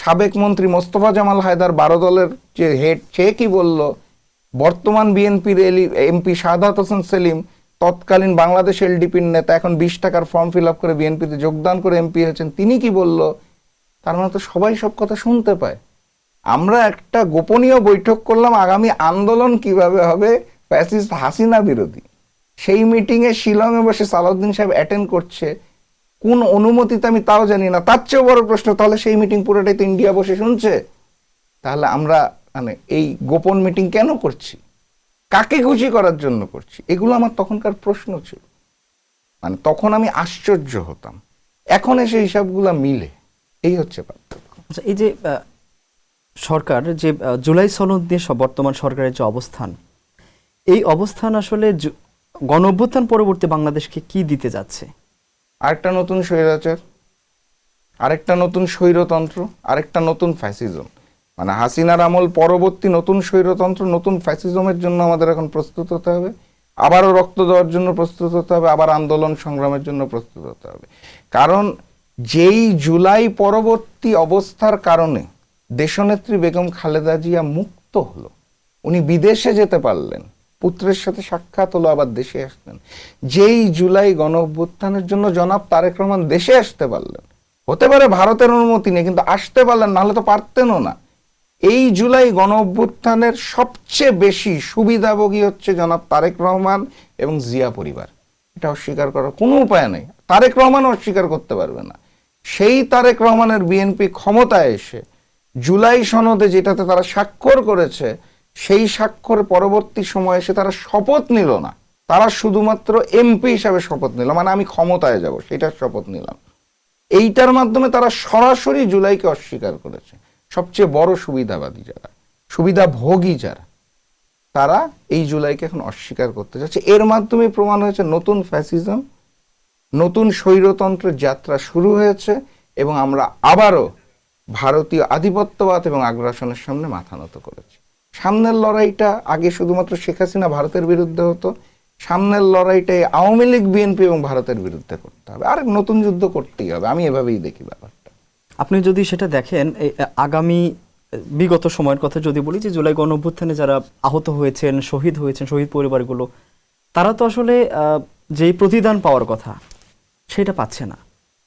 সাবেক মন্ত্রী মোস্তফা জামাল হায়দার 12 দলের যে হেড সে কি বলল, বর্তমান বিএনপির এমপি শাহাদাত হোসেন সেলিম, তৎকালীন বাংলাদেশ এলডিপির নেতা, এখন 20 টাকার ফর্ম ফিল আপ করে বিএনপিতে যোগদান করে এমপি হয়েছেন, তিনি কি বলল। তার মানে তো সবাই সব কথা শুনতে পায়। আমরা একটা গোপনীয় বৈঠক করলাম আগামী আন্দোলন কিভাবে হবে ফ্যাসিস্ট হাসিনা বিরোধী। সেই মিটিংয়ে শিলংয়ে বসে সালাউদ্দিন সাহেব অ্যাটেন্ড করছে, কোন অনুমতিতে আমি তাও জানি না। তার চেয়েও বড় প্রশ্ন, তাহলে সেই মিটিং পুরোটাই তো ইন্ডিয়া বসে শুনছে। তাহলে আমরা এই গোপন মিটিং কেন করছি, কাকে খুশি করার জন্য করছি, এগুলো আমার তখনকার প্রশ্ন ছিল। তখন আমি আশ্চর্য হতাম, এখন এসে হিসাবগুলো মিলে। এই হচ্ছে পার্থক্য। আচ্ছা, এই যে সরকার যে জুলাই সনদ নিয়ে বর্তমান সরকারের যে অবস্থান, এই অবস্থান আসলে গণ অভ্যুত্থান পরবর্তী বাংলাদেশকে কি দিতে যাচ্ছে? আরেকটা নতুন স্বৈরাচার, আরেকটা নতুন স্বৈরতন্ত্র, আরেকটা নতুন ফ্যাসিজম। হাসিনার আমল পরবর্তী নতুন স্বৈরতন্ত্র, নতুন ফ্যাসিজমের জন্য আমাদের এখন প্রস্তুত হতে হবে, আবারও রক্ত দেওয়ার জন্য প্রস্তুত হতে হবে, আবার আন্দোলন সংগ্রামের জন্য প্রস্তুত হতে হবে। কারণ যেই জুলাই পরবর্তী অবস্থার কারণে দেশনেত্রী বেগম খালেদা জিয়া মুক্ত হলো, উনি বিদেশে যেতে পারলেন, পুত্রের সাথে সাক্ষাৎ হলো, আবার দেশে আসলেন। যেই জুলাই গণ অভ্যুত্থানের জন্য জনাব তারেক রহমান দেশে আসতে পারলেন, হতে পারে ভারতের অনুমতি নেই, কিন্তু আসতে পারলেন, নাহলে তো পারতেনও না। এই জুলাই গণ অভ্যুত্থানের সবচেয়ে বেশি সুবিধাভোগী হচ্ছে জনাব তারেক রহমান এবং জিয়া পরিবার। এটা অস্বীকার করার কোনো উপায় নেই, তারেক রহমানও অস্বীকার করতে পারবে না। সেই তারেক রহমানের বিএনপি ক্ষমতায় এসে জুলাই সনদে যেটাতে তারা স্বাক্ষর করেছে, সেই স্বাক্ষর পরবর্তী সময়ে এসে তারা শপথ নিল না, তারা শুধুমাত্র এমপি হিসাবে শপথ নিল, আমি ক্ষমতায় যাব সেটার শপথ নিলাম। এইটার মাধ্যমে তারা সরাসরি জুলাইকে অস্বীকার করেছে। সবচেয়ে বড় সুবিধাবাদী যারা, সুবিধাভোগী যারা, তারা এই জুলাইকে এখন অস্বীকার করতে যাচ্ছে। এর মাধ্যমে প্রমাণ হয়েছে নতুন ফ্যাসিজম, নতুন স্বৈরতন্ত্রের যাত্রা শুরু হয়েছে, এবং আমরা আবারও ভারতীয় আধিপত্যবাদ এবং আগ্রাসনের সামনে মাথা নত করেছি। সামনের লড়াইটা আগে শুধুমাত্র শেখ হাসিনা ভারতের বিরুদ্ধে হতো, সামনের লড়াইটাই আওয়ামী লীগ বিএনপি এবং ভারতের বিরুদ্ধে করতে হবে, আর নতুন যুদ্ধ করতেই হবে। আমি এভাবেই দেখি ব্যাপারটা। আপনি যদি সেটা দেখেন, আগামী বিগত সময়ের কথা যদি বলি, যে জুলাই গণ অভ্যুত্থানে যারা আহত হয়েছেন, শহীদ হয়েছেন, শহীদ পরিবারগুলো তারা তো আসলে যেই প্রতিদান পাওয়ার কথা সেটা পাচ্ছে না।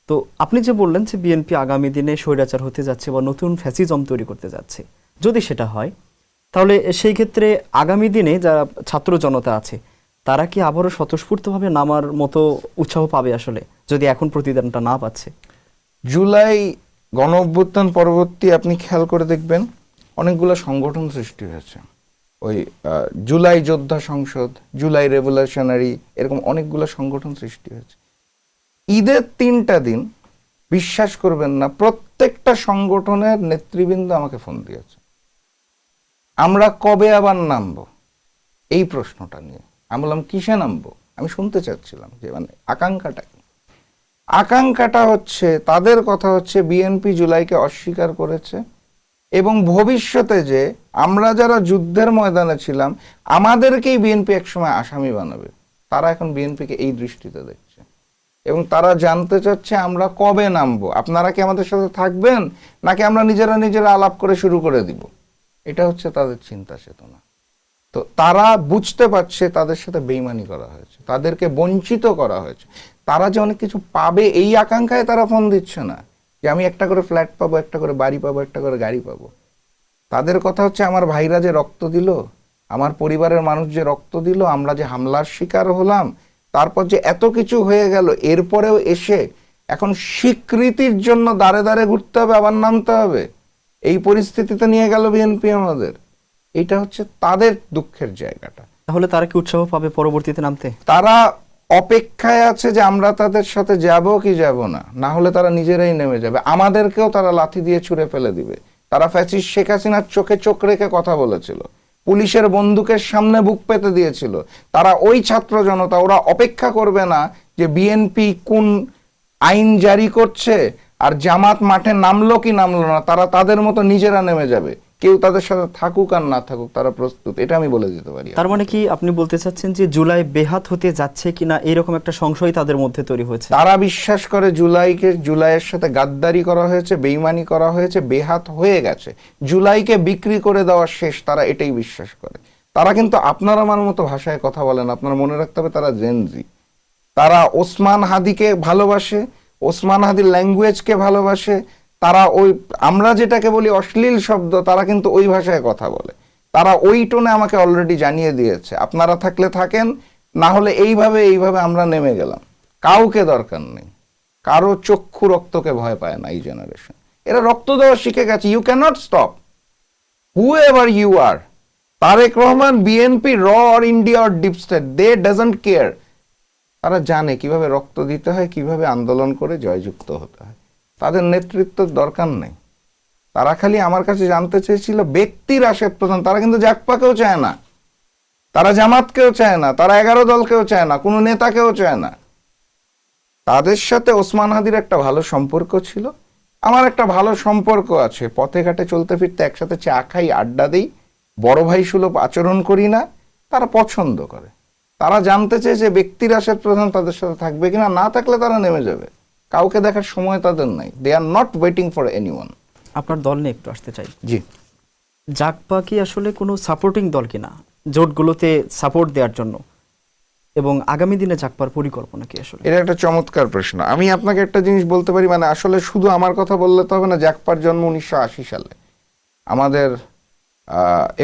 তো আপনি যে বললেন যে বিএনপি আগামী দিনে স্বৈরাচার হতে যাচ্ছে বা নতুন ফ্যাসিজম তৈরি করতে যাচ্ছে, যদি সেটা হয় তাহলে সেই ক্ষেত্রে আগামী দিনে যারা ছাত্র জনতা আছে তারা কি আবারও স্বতঃস্ফূর্তভাবে নামার মতো উৎসাহ পাবে আসলে, যদি এখন প্রতিদানটা না পাচ্ছে? জুলাই গণ অভ্যুত্থান পরবর্তী আপনি খেয়াল করে দেখবেন অনেকগুলো সংগঠন সৃষ্টি হয়েছে। ওই জুলাই যোদ্ধা সংসদ, জুলাই রেভলিউশনারি, এরকম অনেকগুলো সংগঠন সৃষ্টি হয়েছে। ঈদের 3টা দিন বিশ্বাস করবেন না, প্রত্যেকটা সংগঠনের নেতৃবৃন্দ আমাকে ফোন দিয়েছে, আমরা কবে আবার নামবো এই প্রশ্নটা নিয়ে। আমি বললাম কিসে নামবো, আমি শুনতে চাচ্ছিলাম যে মানে আকাঙ্ক্ষাটা কি। আকাঙ্ক্ষাটা হচ্ছে, তাদের কথা হচ্ছে বিএনপি জুলাইকে অস্বীকার করেছে এবং ভবিষ্যতে যে আমরা যারা যুদ্ধের ময়দানে ছিলাম আমাদেরকেই বিএনপি একসময় আসামি বানাবে, তারা এখন বিএনপিকে এই দৃষ্টিতে দেখছে এবং তারা জানতে চাচ্ছে আমরা কবে নামবো, আপনারা কি আমাদের সাথে থাকবেন নাকি আমরা নিজেরা আলাপ করে শুরু করে দিব। এটা হচ্ছে তাদের চিন্তা চেতনা। তো তারা বুঝতে পারছে তাদের সাথে বেইমানি করা হয়েছে, তাদেরকে বঞ্চিত করা হয়েছে। তারা যে অনেক কিছু পাবে এই আকাঙ্ক্ষায় তারা ফোন দিচ্ছে না যে আমি একটা করে ফ্ল্যাট পাবো, একটা করে বাড়ি পাবো, একটা করে গাড়ি পাবো। তাদের কথা হচ্ছে আমার ভাইরা যে রক্ত দিল, আমার পরিবারের মানুষ যে রক্ত দিল, আমরা যে হামলার শিকার হলাম, তারপর যে এত কিছু হয়ে গেল, এরপরেও এসে এখন স্বীকৃতির জন্য দাঁড়ে দাঁড়ে ঘুরতে হবে, আবার নামতে হবে, এই পরিস্থিতিতে নিয়ে গেল বিএনপি আমাদের। এটা হচ্ছে তাদের দুঃখের জায়গাটা। তাহলে তারা কি উৎসাহ পাবে পরবর্তীতে নামতে? তারা অপেক্ষায় আছে যে আমরা তাদের সাথে যাব কি যাব না, না হলে তারা নিজেরাই নেমে যাবে, আমাদেরকেও তারা লাথি দিয়ে ছুঁড়ে ফেলে দিবে। তারা ফ্যাসিস্ট শেখ হাসিনার চোখে চোখ রেখে কথা বলেছিল, পুলিশের বন্দুকের সামনে বুক পেতে দিয়েছিল। তারা ওই ছাত্র জনতা, ওরা অপেক্ষা করবে না যে বিএনপি কোন আইন জারি করছে আর জামাত মাঠে নামলো কি নামলো না, তারা তাদের মতো নিজেরা নেমে যাবে। কেউ তাদের সাথে থাকুক আর না থাকুক তারা প্রস্তুত, এটা আমি বলে দিতে পারি। তার মানে কি আপনি বলতে চাচ্ছেন যে জুলাই বেহাত হতে যাচ্ছে কিনা এরকম একটা সংশয় তাদের মধ্যে তৈরি হয়েছে? তারা বিশ্বাস করে জুলাইয়ের সাথে গাদ্দারি করা হয়েছে, বেইমানি করা হয়েছে, বেহাত হয়ে গেছে, জুলাইকে বিক্রি করে দেওয়া শেষ, তারা এটাই বিশ্বাস করে। তারা কিন্তু আপনার আমার মতো ভাষায় কথা বলেন, আপনারা মনে রাখতে হবে তারা জেনজি। তারা ওসমান হাদিকে ভালোবাসে, ওসমান হাদির ল্যাঙ্গুয়েজকে ভালোবাসে। তারা ওই আমরা যেটাকে বলি অশ্লীল শব্দ, তারা কিন্তু ওই ভাষায় কথা বলে। তারা ওই টোনে আমাকে অলরেডি জানিয়ে দিয়েছে আপনারা থাকলে থাকেন, না হলে এইভাবে আমরা নেমে গেলাম। কাউকে দরকার নেই, কারো চক্ষু রক্তকে ভয় পায় না এই জেনারেশন। এরা রক্ত দেওয়া শিখে গেছে। You can't stop whoever you are. Tarique Rahman, BNP, র or India or deep state, they doesn't care. তারা জানে কিভাবে রক্ত দিতে হয়, কিভাবে আন্দোলন করে জয়যুক্ত হতে হয়। তাদের নেতৃত্বের দরকার নেই। তারা খালি আমার কাছে জানতে চেয়েছিল ব্যক্তির আশেপ প্রধান। তারা কিন্তু জাকপাকেও চায় না, তারা জামাতকেও চায় না, তারা 11 দলকেও চায় না, কোনো নেতাকেও চায় না। তাদের সাথে ওসমান হাদির একটা ভালো সম্পর্ক ছিল, আমার একটা ভালো সম্পর্ক আছে। পথে ঘাটে চলতে ফিরতে একসাথে চা খাই, আড্ডা দিই, বড় ভাই সুলভ আচরণ করি না। তারা পছন্দ করে। তারা জানতে চেয়েছে ব্যক্তির আশেপ প্রধান তাদের সাথে থাকবে কিনা, না থাকলে তারা নেমে যাবে। কাউকে দেখার সময় তাদের নাই। They are not waiting for anyone. আপনার দল নিয়ে একটু আসতে চাই। জি, জাকপা কি আসলে কোনো সাপোর্টিং দল কিনা জোটগুলোতে সাপোর্ট দেওয়ার জন্য, এবং আগামী দিনে জাকপার পরিকল্পনা কি আসলে? এটা একটা চমৎকার প্রশ্ন। আমি আপনাকে একটা জিনিস বলতে পারি, মানে আসলে শুধু আমার কথা বললে তো হবে না। জাকপার জন্ম 1980 সালে, আমাদের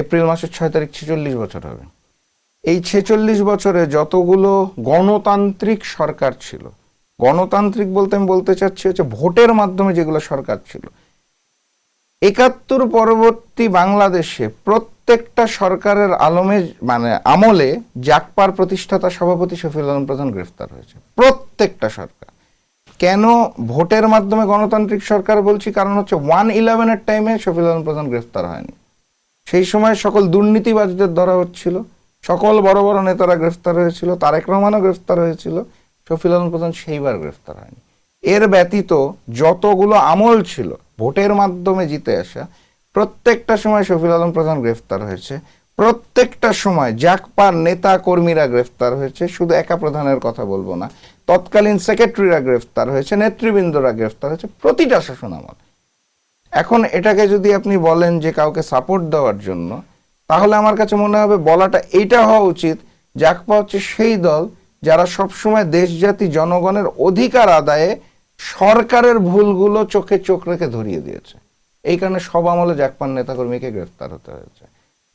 এপ্রিল মাসের 6 তারিখ 46 বছর হবে। এই 46 বছরে যতগুলো গণতান্ত্রিক সরকার ছিল, গণতান্ত্রিক বলতে আমি বলতে চাচ্ছি হচ্ছে ভোটের মাধ্যমে যেগুলো সরকার ছিল, 71 পরবর্তী বাংলাদেশে প্রত্যেকটা সরকারের আমলে জাকপার প্রতিষ্ঠাতা সভাপতি শফিউল আলম প্রধান গ্রেফতার হয়েছে। প্রত্যেকটা সরকার। কেন ভোটের মাধ্যমে গণতান্ত্রিক সরকার বলছি? কারণ হচ্ছে 1/11-এর টাইমে শফিউল আলম প্রধান গ্রেফতার হয়নি। সেই সময় সকল দুর্নীতিবাজদের ধরা হচ্ছিল, সকল বড় বড় নেতারা গ্রেফতার হয়েছিল, তারেক রহমানও গ্রেফতার হয়েছিল, শফিউল আলম প্রধান সেইবার গ্রেফতার হয়নি। এর ব্যতীত যতগুলো আমল ছিল ভোটের মাধ্যমে জিতে আসা, প্রত্যেকটা সময় শফিউল আলম প্রধান গ্রেফতার হয়েছে। প্রত্যেকটা সময় জাকপার নেতা কর্মীরা গ্রেফতার হয়েছে। শুধু একা প্রধানের কথা বলবো না, তৎকালীন সেক্রেটারিরা গ্রেফতার হয়েছে, নেতৃবৃন্দরা গ্রেফতার হয়েছে, প্রতিটা শাসন আমল। এখন এটাকে যদি আপনি বলেন যে কাউকে সাপোর্ট দেওয়ার জন্য, তাহলে আমার কাছে মনে হবে বলাটা এইটা হওয়া উচিত জাগপা হচ্ছে সেই দল যারা সবসময় দেশ জাতি জনগণের অধিকার আদায়ে সরকারের ভুলগুলো চোখে চোখ রেখে ধরিয়ে দিয়েছে। এই কারণে সব আমলে জাগপার নেতাকর্মীকে গ্রেফতার হতে হয়েছে।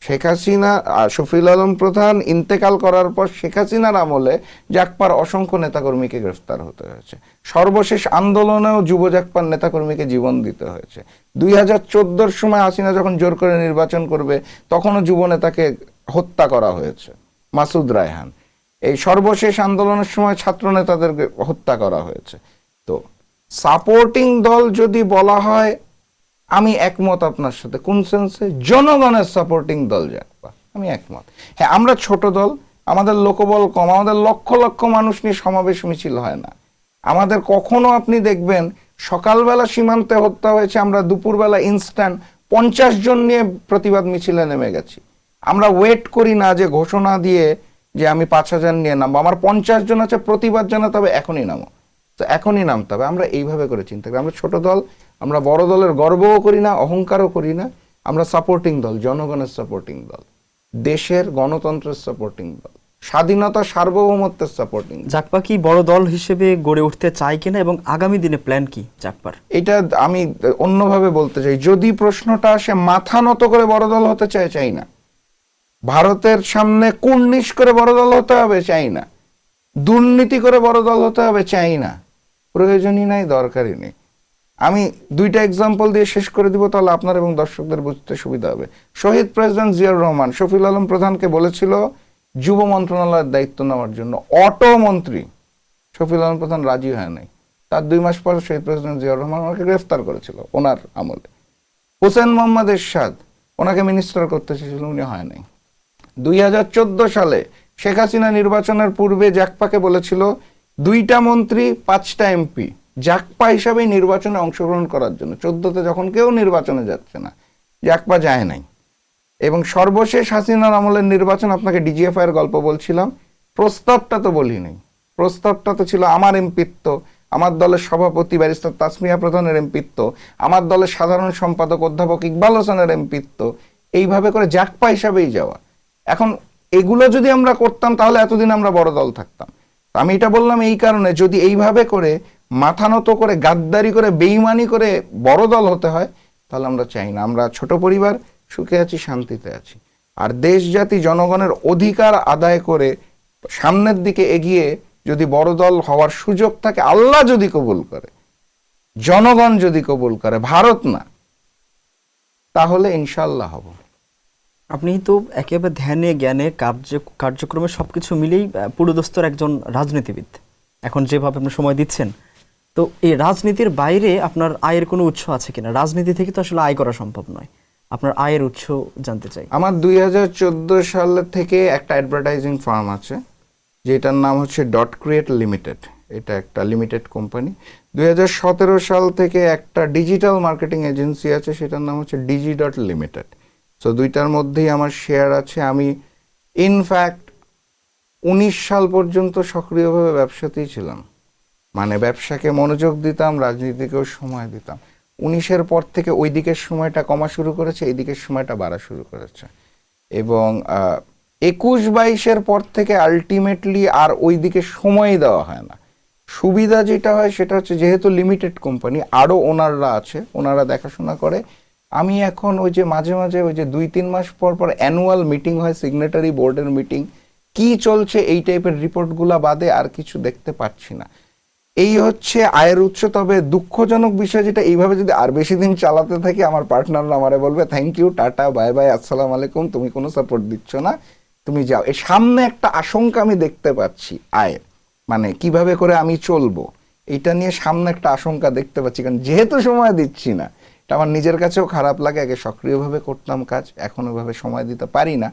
শেখ হাসিনা শফিউল আলম প্রধান ইন্তেকাল করার পর শেখ হাসিনার আমলে জাগপার অসংখ্য নেতাকর্মীকে গ্রেফতার হতে হয়েছে। সর্বশেষ আন্দোলনেও যুব জাগপার নেতাকর্মীকে জীবন দিতে হয়েছে। 2014 সময় হাসিনা যখন জোর করে নির্বাচন করবে তখনও যুব নেতাকে হত্যা করা হয়েছে, মাসুদ রায়হান। এই সর্বশেষ আন্দোলনের সময় ছাত্র নেতাদেরকে হত্যা করা হয়েছে। তো সাপোর্টিং দল যদি বলা হয়, আমি একমত আপনার সাথে। কোন সেন্সে? জনগণের সাপোর্টিং দল জাগপা, আমি একমত। হ্যাঁ, আমরা ছোট দল, আমাদের লোকবল কম, আমাদের লক্ষ লক্ষ মানুষ নিয়ে সমাবেশ মিছিল হয় না। আমাদের কখনো আপনি দেখবেন সকালবেলা সীমান্তে হত্যা হয়েছে, আমরা দুপুরবেলা ইনস্ট্যান্ট 50 জন নিয়ে প্রতিবাদ মিছিলে নেমে গেছি। আমরা ওয়েট করি না যে ঘোষণা দিয়ে যে আমি 5000 নিয়ে নামবো, আমার 50 জন আছে, প্রতিবাদ জানাতে হবে, এখনই নামো, তো এখনই নামতে হবে। আমরা এইভাবে করে চিন্তা করি। আমরা ছোট দল, আমরা বড় দলের গর্বও করি না, অহংকারও করি না। আমরা সাপোর্টিং দল, জনগণের সাপোর্টিং দল, দেশের গণতন্ত্রের সাপোর্টিং দল, স্বাধীনতা সার্বভৌমত্বের সাপোর্টিং। জাগপা কি বড় দল হিসেবে গড়ে উঠতে চায় কিনা এবং আগামী দিনে প্ল্যান কি জাগপার? এটা আমি অন্যভাবে বলতে চাই। যদি প্রশ্নটা আসে মাথা নত করে বড় দল হতে চাই না। ভারতের সামনে কুর্নিশ করে বড় দল হতে হবে, চাই না। দুর্নীতি করে বড় দল হতে হবে, চাই না। প্রয়োজনই নাই, দরকারই নেই। আমি 2টা এক্সাম্পল দিয়ে শেষ করে দিব, তাহলে আপনার এবং দর্শকদের বুঝতে সুবিধা হবে। শহীদ প্রেসিডেন্ট জিয়াউর রহমান শফিউল আলম প্রধানকে বলেছিল যুব মন্ত্রণালয়ের দায়িত্ব নেওয়ার জন্য, অটো মন্ত্রী। শফিউল আলম প্রধান রাজি হয় নাই। তার 2 মাস পর শহীদ প্রেসিডেন্ট জিয়াউর রহমান ওনাকে গ্রেফতার করেছিল ওনার আমলে। হোসেন মোহাম্মদ এরশাদ ওনাকে মিনিস্টার করতে চেয়েছিল, উনি হয় নাই। 2014 সালে শেখ হাসিনা নির্বাচনের পূর্বে জাগপাকে বলেছিল 2টা মন্ত্রী 5টা এমপি জাগপা হিসাবেই নির্বাচনে অংশগ্রহণ করার জন্য। 14তে যখন কেউ নির্বাচনে যাচ্ছে না, জাগপা যায় নাই। এবং সর্বশেষ হাসিনার আমলের নির্বাচন, আপনাকে ডিজিএফআই এর গল্প বলছিলাম, প্রস্তাবটা তো বলি নাই। প্রস্তাবটা তো ছিল আমার এমপিত্ব, আমার দলের সভাপতি ব্যারিস্টার তাসমিয়া প্রধানের এমপিত্ব, আমার দলের সাধারণ সম্পাদক অধ্যাপক ইকবাল হোসেনের এমপিত্ব, এইভাবে করে জাগপা হিসাবেই যাওয়া। এখন এগুলো যদি আমরা করতাম তাহলে এতদিন আমরা বড় দল থাকতাম। আমি এটা বললাম এই কারণে, যদি এইভাবে করে মাথা নত করে গাদ্দারি করে বেইমানি করে বড় দল হতে হয়, তাহলে আমরা চাই না। আমরা ছোট পরিবার, সুখে আছি, শান্তিতে আছি। আর দেশ জাতি জনগণের অধিকার আদায় করে সামনের দিকে এগিয়ে যদি বড় দল হওয়ার সুযোগ থাকে, আল্লাহ যদি কবুল করে, জনগণ যদি কবুল করে, ভারত না, তাহলে ইনশাল্লাহ হব। আপনি তো একেবারে ধ্যানে জ্ঞানে কার্যক্রমে সবকিছু মিলেই পুরোদস্তর একজন রাজনীতিবিদ। এখন যেভাবে আপনি সময় দিচ্ছেন, তো এই রাজনীতির বাইরে আপনার আয়ের কোনো উৎস আছে কিনা? রাজনীতি থেকে তো আসলে আয় করা সম্ভব নয়, আপনার আয়ের উৎস জানতে চাই। আমার 2014 সাল থেকে একটা অ্যাডভার্টাইজিং ফার্ম আছে, যেটার নাম হচ্ছে ডট ক্রিয়েট লিমিটেড। এটা একটা লিমিটেড কোম্পানি। 2017 সাল থেকে একটা ডিজিটাল মার্কেটিং এজেন্সি আছে, সেটার নাম হচ্ছে ডিজি ডট লিমিটেড। সো 2টার মধ্যেই আমার শেয়ার আছে। আমি ইনফ্যাক্ট 19 সাল পর্যন্ত সক্রিয়ভাবে ব্যবসাতেই ছিলাম, মানে ব্যবসাকে মনোযোগ দিতাম, রাজনীতিকেও সময় দিতাম। 19-এর পর থেকে ওই দিকের সময়টা কমা শুরু করেছে, এই দিকের সময়টা বাড়া শুরু করেছে। এবং 21-22-এর পর থেকে আলটিমেটলি আর ওই দিকে সময় দেওয়া হয় না। সুবিধা যেটা হয় সেটা হচ্ছে, যেহেতু লিমিটেড কোম্পানি, আরও ওনাররা আছে, ওনারা দেখাশোনা করে। আমি এখন ওই যে মাঝে মাঝে ওই যে 2-3 মাস পর পর অ্যানুয়াল মিটিং হয়, সিগনেটারি বোর্ডের মিটিং, কি চলছে এই টাইপের রিপোর্টগুলা বাদে আর কিছু দেখতে পাচ্ছি না। এই হচ্ছে আয়ের উৎস। তবে দুঃখজনক বিষয় যেটা, এইভাবে যদি আর বেশি দিন চালাতে থাকি, আমার পার্টনাররা আমারে বলবে thank you, tata, bye bye, আসসালামু আলাইকুম, তুমি কোনো সাপোর্ট দিচ্ছ না, তুমি যাও। এর সামনে একটা আশঙ্কা আমি দেখতে পাচ্ছি আয়ের, মানে কিভাবে করে আমি চলবো, এটা নিয়ে সামনে একটা আশঙ্কা দেখতে পাচ্ছি। কারণ যেহেতু সময় দিচ্ছি না, এটা আমার নিজের কাছেও খারাপ লাগে। আগে সক্রিয়ভাবে করতাম কাজ, এখন ওইভাবে সময় দিতে পারি না।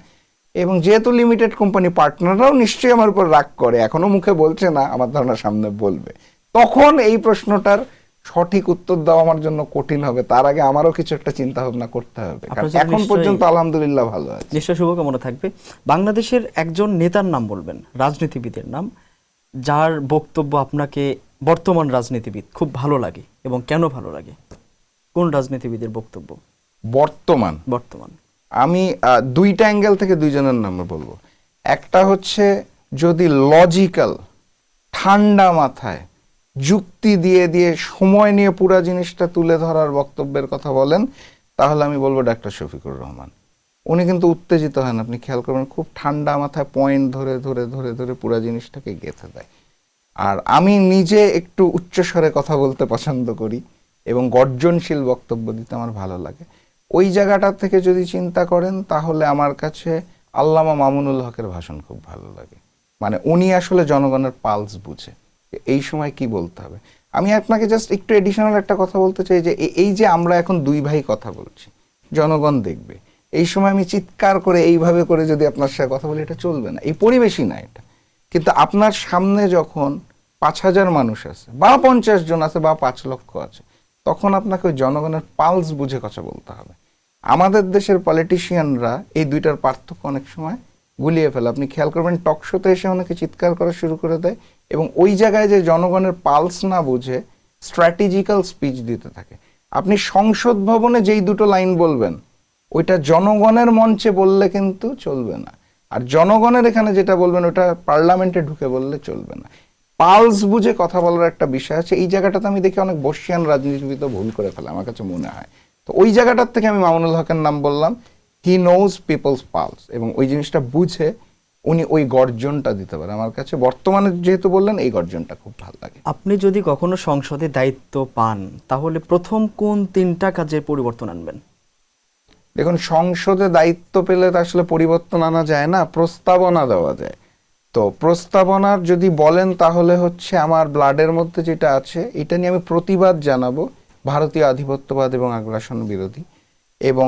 এবং যেহেতু লিমিটেড কোম্পানি, পার্টনাররাও নিশ্চয়ই আমার উপর রাগ করে, এখনো মুখে বলছে না, আমার ধারণা সামনে বলবে। তখন এই প্রশ্নটার সঠিক উত্তর দেওয়া আমার জন্য কঠিন হবে। তার আগে আমারও কিছু একটা চিন্তা ভাবনা করতে হবে। কারণ এখন পর্যন্ত আলহামদুলিল্লাহ ভালো আছে। নিশ্চয় শুভকামনা থাকবে। বাংলাদেশের একজন নেতার নাম বলবেন, রাজনীতিবিদের নাম, যার বক্তব্য আপনাকে বর্তমান রাজনীতিবিদ খুব ভালো লাগে এবং কেন ভালো লাগে? কোন রাজনীতিবিদের বক্তব্য বর্তমান? বর্তমান আমি 2টা অ্যাঙ্গেল থেকে 2 জনের নাম বলবো। একটা হচ্ছে যদি লজিক্যাল, ঠান্ডা মাথায়, যুক্তি দিয়ে দিয়ে সময় নিয়ে পুরা জিনিসটা তুলে ধরার বক্তব্যের কথা বলেন, তাহলে আমি বলবো ডাক্তার শফিকুর রহমান। উনি কিন্তু উত্তেজিত হন, আপনি খেয়াল করবেন, খুব ঠান্ডা মাথায় পয়েন্ট ধরে ধরে ধরে ধরে পুরা জিনিসটাকে গেঁথে দেয়। আর আমি নিজে একটু উচ্চস্বরে কথা বলতে পছন্দ করি এবং গর্জনশীল বক্তব্য দিতে আমার ভালো লাগে। ওই জায়গাটা থেকে যদি চিন্তা করেন তাহলে আমার কাছে আল্লামা মামুনুল হকের ভাষণ খুব ভালো লাগে। মানে উনি আসলে জনগণের পালস বুঝে এই সময় কি বলতে হবে। আমি আপনাকে জাস্ট একটু এডিশনাল একটা কথা বলতে চাই যে এই যে আমরা এখন দুই ভাই কথা বলছি, জনগণ দেখবে, এই সময় আমি চিৎকার করে এইভাবে করে যদি আপনার সাথে কথা বলি, এটা চলবে না, এই পরিবেশই না এটা। কিন্তু আপনার সামনে যখন 5,000 মানুষ আছে বা 50 জন আছে বা 5 লক্ষ আছে, তখন আপনাকে ওই জনগণের পালস বুঝে কথা বলতে হবে। আমাদের দেশের পলিটিশিয়ানরা এই দুইটার পার্থক্য অনেক সময় গুলিয়ে ফেলে। আপনি খেয়াল করবেন টক শোতে এসে অনেকে চিৎকার করা শুরু করে দেয় এবং ওই জায়গায় যে জনগণের পালস না বুঝে স্ট্র্যাটেজিক্যাল স্পিচ দিতে থাকে। আপনি সংসদ ভবনে যেই দুটো লাইন বলবেন, ওইটা জনগণের মঞ্চে বললে কিন্তু চলবে না। আর জনগণের এখানে যেটা বলবেন ওটা পার্লামেন্টে ঢুকে বললে চলবে না। পালস বুঝে কথা বলার একটা বিষয় আছে। এই জায়গাটাতে আমি দেখি অনেক বর্ষিয়ান রাজনীতিবিদ ভুল করে ফেলে, আমার কাছে মনে হয়। তো ওই জায়গাটার থেকে আমি মামুনুল হকের নাম বললাম। হি নোজ পিপলস পালস, এবং ওই জিনিসটা বুঝে উনি ওই গর্জনটা দিতে পারে। আমার কাছে বর্তমানে যেহেতু বললেন, এই গর্জনটা খুব ভালো লাগে। আপনি যদি কখনো সংসদে দায়িত্ব পান, তাহলে প্রথম কোন 3টা কাজের পরিবর্তন আনবেন? দেখুন, সংসদে দায়িত্ব পেলে তো আসলে পরিবর্তন আনা যায় না, প্রস্তাবনা দেওয়া যায়। তো প্রস্তাবনার যদি বলেন তাহলে হচ্ছে আমার ব্লাডের মধ্যে যেটা আছে এটা নিয়ে আমি প্রতিবাদ জানাবো, ভারতীয় আধিপত্যবাদ এবং আগ্রাসন বিরোধী। এবং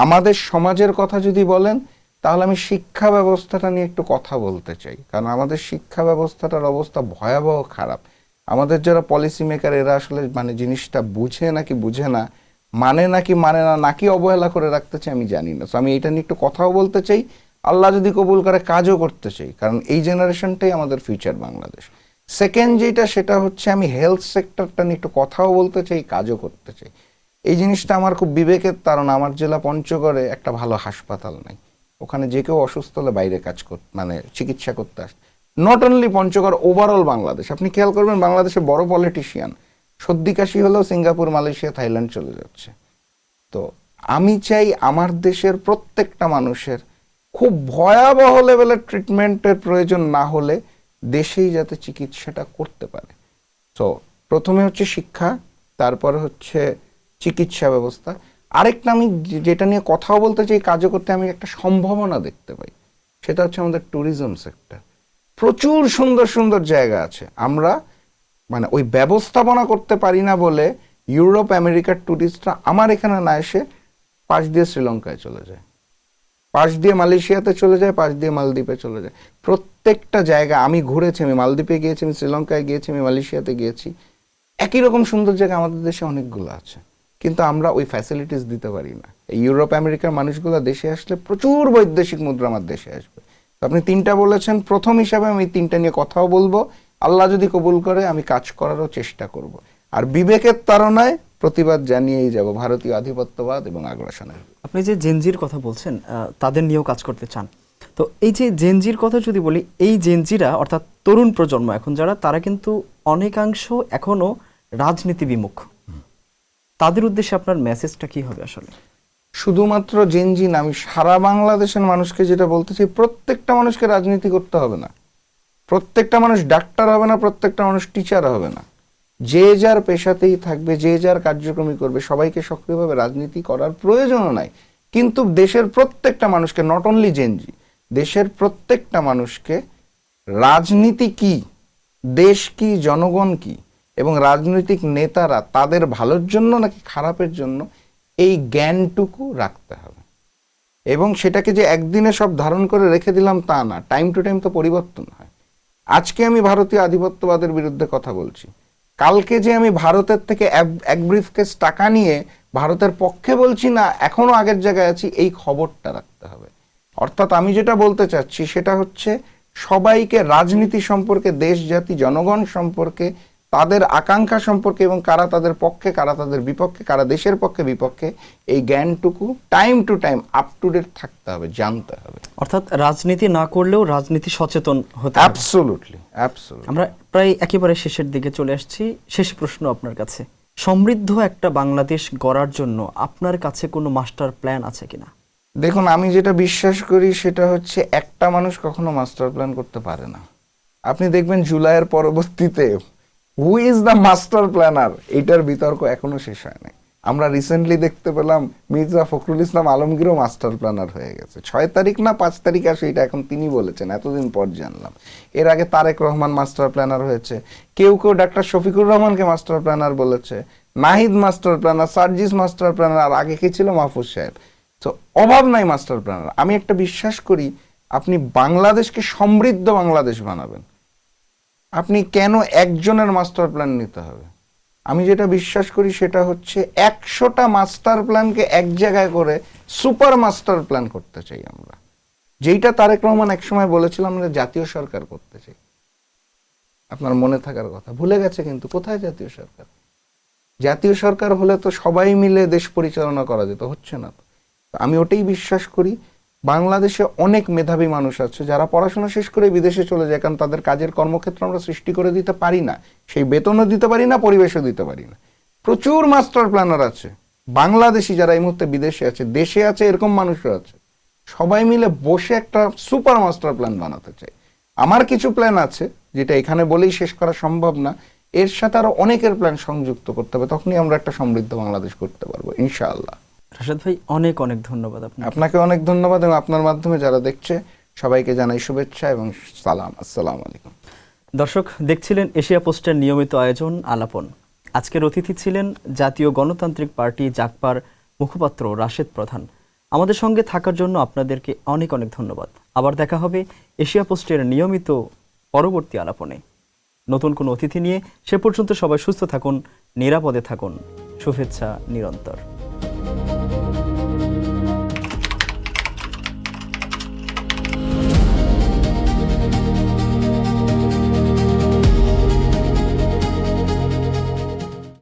আমাদের সমাজের কথা যদি বলেন তাহলে আমি শিক্ষা ব্যবস্থাটা নিয়ে একটু কথা বলতে চাই, কারণ আমাদের শিক্ষা ব্যবস্থাটার অবস্থা ভয়াবহ খারাপ। আমাদের যারা পলিসি মেকার এরা আসলে মানে জিনিসটা বুঝে নাকি বুঝে না, মানে নাকি মানে না, নাকি অবহেলা করে রাখতে চাই আমি জানি না। তো আমি এটা নিয়ে একটু কথাও বলতে চাই, আল্লাহ যদি কবুল করে কাজও করতে চাই, কারণ এই জেনারেশনটাই আমাদের ফিউচার বাংলাদেশ। সেকেন্ড যেটা, সেটা হচ্ছে আমি হেলথ সেক্টরটা নিয়ে একটু কথাও বলতে চাই, কাজও করতে চাই। এই জিনিসটা আমার খুব বিবেকের তাড়না। আমার জেলা পঞ্চগড়ে একটা ভালো হাসপাতাল নাই, ওখানে যে কেউ অসুস্থ হলে বাইরে কাজ করতে মানে চিকিৎসা করতে আসে। Not only Panchagarh, overall Bangladesh. আপনি খেয়াল করবেন বাংলাদেশে বড় পলিটিশিয়ান সর্দি কাশি হলেও সিঙ্গাপুর, মালয়েশিয়া, থাইল্যান্ড চলে যাচ্ছে। তো আমি চাই আমার দেশের প্রত্যেকটা মানুষের খুব ভয়াবহ লেভেলের ট্রিটমেন্টের প্রয়োজন না হলে দেশেই যাতে চিকিৎসাটা করতে পারে। তো প্রথমে হচ্ছে শিক্ষা, তারপরে হচ্ছে চিকিৎসা ব্যবস্থা। আরেকটা আমি যেটা নিয়ে কথাও বলতে চাই, কাজও করতে আমি একটা সম্ভাবনা দেখতে পাই, সেটা হচ্ছে আমাদের ট্যুরিজম সেক্টর। প্রচুর সুন্দর সুন্দর জায়গা আছে, আমরা মানে ওই ব্যবস্থাপনা করতে পারি না বলে ইউরোপ আমেরিকার ট্যুরিস্টরা আমার এখানে না এসে পাশ দিয়ে শ্রীলঙ্কায় চলে যায়, পাশ দিয়ে মালয়েশিয়াতে চলে যায়, পাশ দিয়ে মালদ্বীপে চলে যায়। প্রত্যেকটা জায়গা আমি ঘুরেছি, আমি মালদ্বীপে গিয়েছি, আমি শ্রীলঙ্কায় গিয়েছি, আমি মালয়েশিয়াতে গিয়েছি। একই রকম সুন্দর জায়গা আমাদের দেশে অনেকগুলো আছে, কিন্তু আমরা ওই ফ্যাসিলিটিস দিতে পারি না। এই ইউরোপ আমেরিকার মানুষগুলো দেশে আসলে প্রচুর বৈদেশিক মুদ্রা আমার দেশে আসবে। তো আপনি 3টা বলেছেন, প্রথম হিসাবে আমি 3টা নিয়ে কথাও বলবো, আল্লাহ যদি কবুল করে আমি কাজ করারও চেষ্টা করব। আর বিবেকের তাড়নায় প্রতিবাদ জানিয়েই যাব ভারতীয় আধিপত্যবাদ এবং আগ্রাসনের। আপনি যে জেনজির কথা বলছেন, তাদের নিয়েও কাজ করতে চান। তো এই যে জেনজির কথা যদি বলি, এই জেনজিরা অর্থাৎ তরুণ প্রজন্ম এখন যারা, তারা কিন্তু অনেকাংশ এখনো রাজনীতি বিমুখ। তাদের উদ্দেশ্যে আপনার মেসেজটা কি হবে আসলে? শুধুমাত্র জেনজি না, আমি সারা বাংলাদেশের মানুষকে যেটা বলতে চাই, প্রত্যেকটা মানুষকে রাজনীতি করতে হবে না, প্রত্যেকটা মানুষ ডাক্তার হবে না, প্রত্যেকটা মানুষ টিচার হবে না। যে যার পেশাতেই থাকবে, যে যার কার্যক্রমই করবে, সবাইকে সক্রিয়ভাবে রাজনীতি করার প্রয়োজনও নাই। কিন্তু দেশের প্রত্যেকটা মানুষকে, নট অনলি জেনজি, দেশের প্রত্যেকটা মানুষকে রাজনীতি কি, দেশ কি, জনগণ কি এবং রাজনৈতিক নেতারা তাদের ভালোর জন্য নাকি খারাপের জন্য, এই জ্ঞানটুকু রাখতে হবে। এবং সেটাকে যে একদিনে সব ধারণ করে রেখে দিলাম তা না, টাইম টু টাইম তো পরিবর্তন হয়। আজকে আমি ভারতীয় আধিপত্যবাদের বিরুদ্ধে কথা বলছি, কালকে যে আমি ভারতের থেকে এক ব্রিফকেস টাকা নিয়ে ভারতের পক্ষে বলছি না, এখনো আগের জায়গায় আছি, এই খবরটা রাখতে হবে। অর্থাৎ আমি যেটা বলতে চাচ্ছি সেটা হচ্ছে সবাইকে রাজনীতি সম্পর্কে, দেশ জাতি জনগণ সম্পর্কে তাদের আকাঙ্ক্ষা সম্পর্কে এবং কারা তাদের পক্ষে, কারা তাদের বিপক্ষে, কারা দেশের পক্ষে বিপক্ষে, এই জ্ঞানটুকু time to time up to date থাকতে হবে, জানতে হবে। অর্থাৎ রাজনীতি না করলেও রাজনীতি সচেতন হতে হবে। Absolutely, absolutely. আমরা প্রায় একেবারে শেষের দিকে চলে আসছি। শেষ প্রশ্ন আপনার কাছে, সমৃদ্ধ একটা বাংলাদেশ গড়ার জন্য আপনার কাছে কোনো মাস্টার প্ল্যান আছে কিনা? দেখুন, আমি যেটা বিশ্বাস করি সেটা হচ্ছে একটা মানুষ কখনো মাস্টার প্ল্যান করতে পারে না। আপনি দেখবেন জুলাইয়ের পরবর্তীতে who is the master planner, এইটার বিতর্ক এখনো শেষ হয় নাই। আমরা রিসেন্টলি দেখতে পেলাম মির্জা ফখরুল ইসলাম আলমগীরও মাস্টার প্ল্যানার হয়ে গেছে। 6 তারিখ না 5 তারিখ আসে, এটা এখন তিনি বলেছেন, এতদিন পর জানলাম। এর আগে তারেক রহমান মাস্টার প্ল্যানার হয়েছে, কেউ কেউ ডাক্তার শফিকুর রহমানকে মাস্টার প্ল্যানার বলেছে, Nahid master planner, Sarjis master planner, আর আগে কে ছিল মাহফুজ সাহেব। তো অভাব নাই মাস্টার প্ল্যানার। আমি একটা বিশ্বাস করি, আপনি বাংলাদেশকে সমৃদ্ধ বাংলাদেশ বানাবেন, আপনি কেন একজনের মাস্টার প্ল্যান নিতে হবে? আমি যেটা বিশ্বাস করি সেটা হচ্ছে 100টা মাস্টার প্ল্যানকে এক জায়গায় করে সুপার মাস্টার প্ল্যান করতে চাই আমরা, যেইটা তারেক রহমান একসময় বলেছিলাম আমরা জাতীয় সরকার করতে চাই। আপনার মনে থাকার কথা, ভুলে গেছে কিন্তু। কোথায় জাতীয় সরকার? জাতীয় সরকার হলে তো সবাই মিলে দেশ পরিচালনা করা যেত, হচ্ছে না তো। আমি ওটাই বিশ্বাস করি, বাংলাদেশে অনেক মেধাবী মানুষ আছে যারা পড়াশোনা শেষ করে বিদেশে চলে যায়, কারণ তাদের কাজের কর্মক্ষেত্র আমরা সৃষ্টি করে দিতে পারি না, সেই বেতনও দিতে পারি না, পরিবেশও দিতে পারি না। প্রচুর মাস্টার প্ল্যানার আছে বাংলাদেশি যারা এই মুহূর্তে বিদেশে আছে, দেশে আছে, এরকম মানুষও আছে। সবাই মিলে বসে একটা সুপার মাস্টার প্ল্যান বানাতে চাই। আমার কিছু প্ল্যান আছে যেটা এখানে বলেই শেষ করা সম্ভব না, এর সাথে আরো অনেকের প্ল্যান সংযুক্ত করতে হবে, তখনই আমরা একটা সমৃদ্ধ বাংলাদেশ করতে পারবো ইনশাআল্লাহ। রাশেদ ভাই, অনেক অনেক ধন্যবাদ আপনাকে। আপনাকে অনেক ধন্যবাদ, এবং আপনার মাধ্যমে যারা দেখছে সবাইকে জানাই শুভেচ্ছা এবং সালাম। আসসালামু আলাইকুম। দর্শক, দেখছিলেন এশিয়া পোস্টের নিয়মিত আয়োজন আলাপন। আজকের অতিথি ছিলেন জাতীয় গণতান্ত্রিক পার্টি জাগপার মুখপাত্র রাশেদ প্রধান। আমাদের সঙ্গে থাকার জন্য আপনাদেরকে অনেক অনেক ধন্যবাদ। আবার দেখা হবে এশিয়া পোস্টের নিয়মিত পরবর্তী আলাপনে নতুন কোনো অতিথি নিয়ে। সে পর্যন্ত সবাই সুস্থ থাকুন, নিরাপদে থাকুন। শুভেচ্ছা নিরন্তর।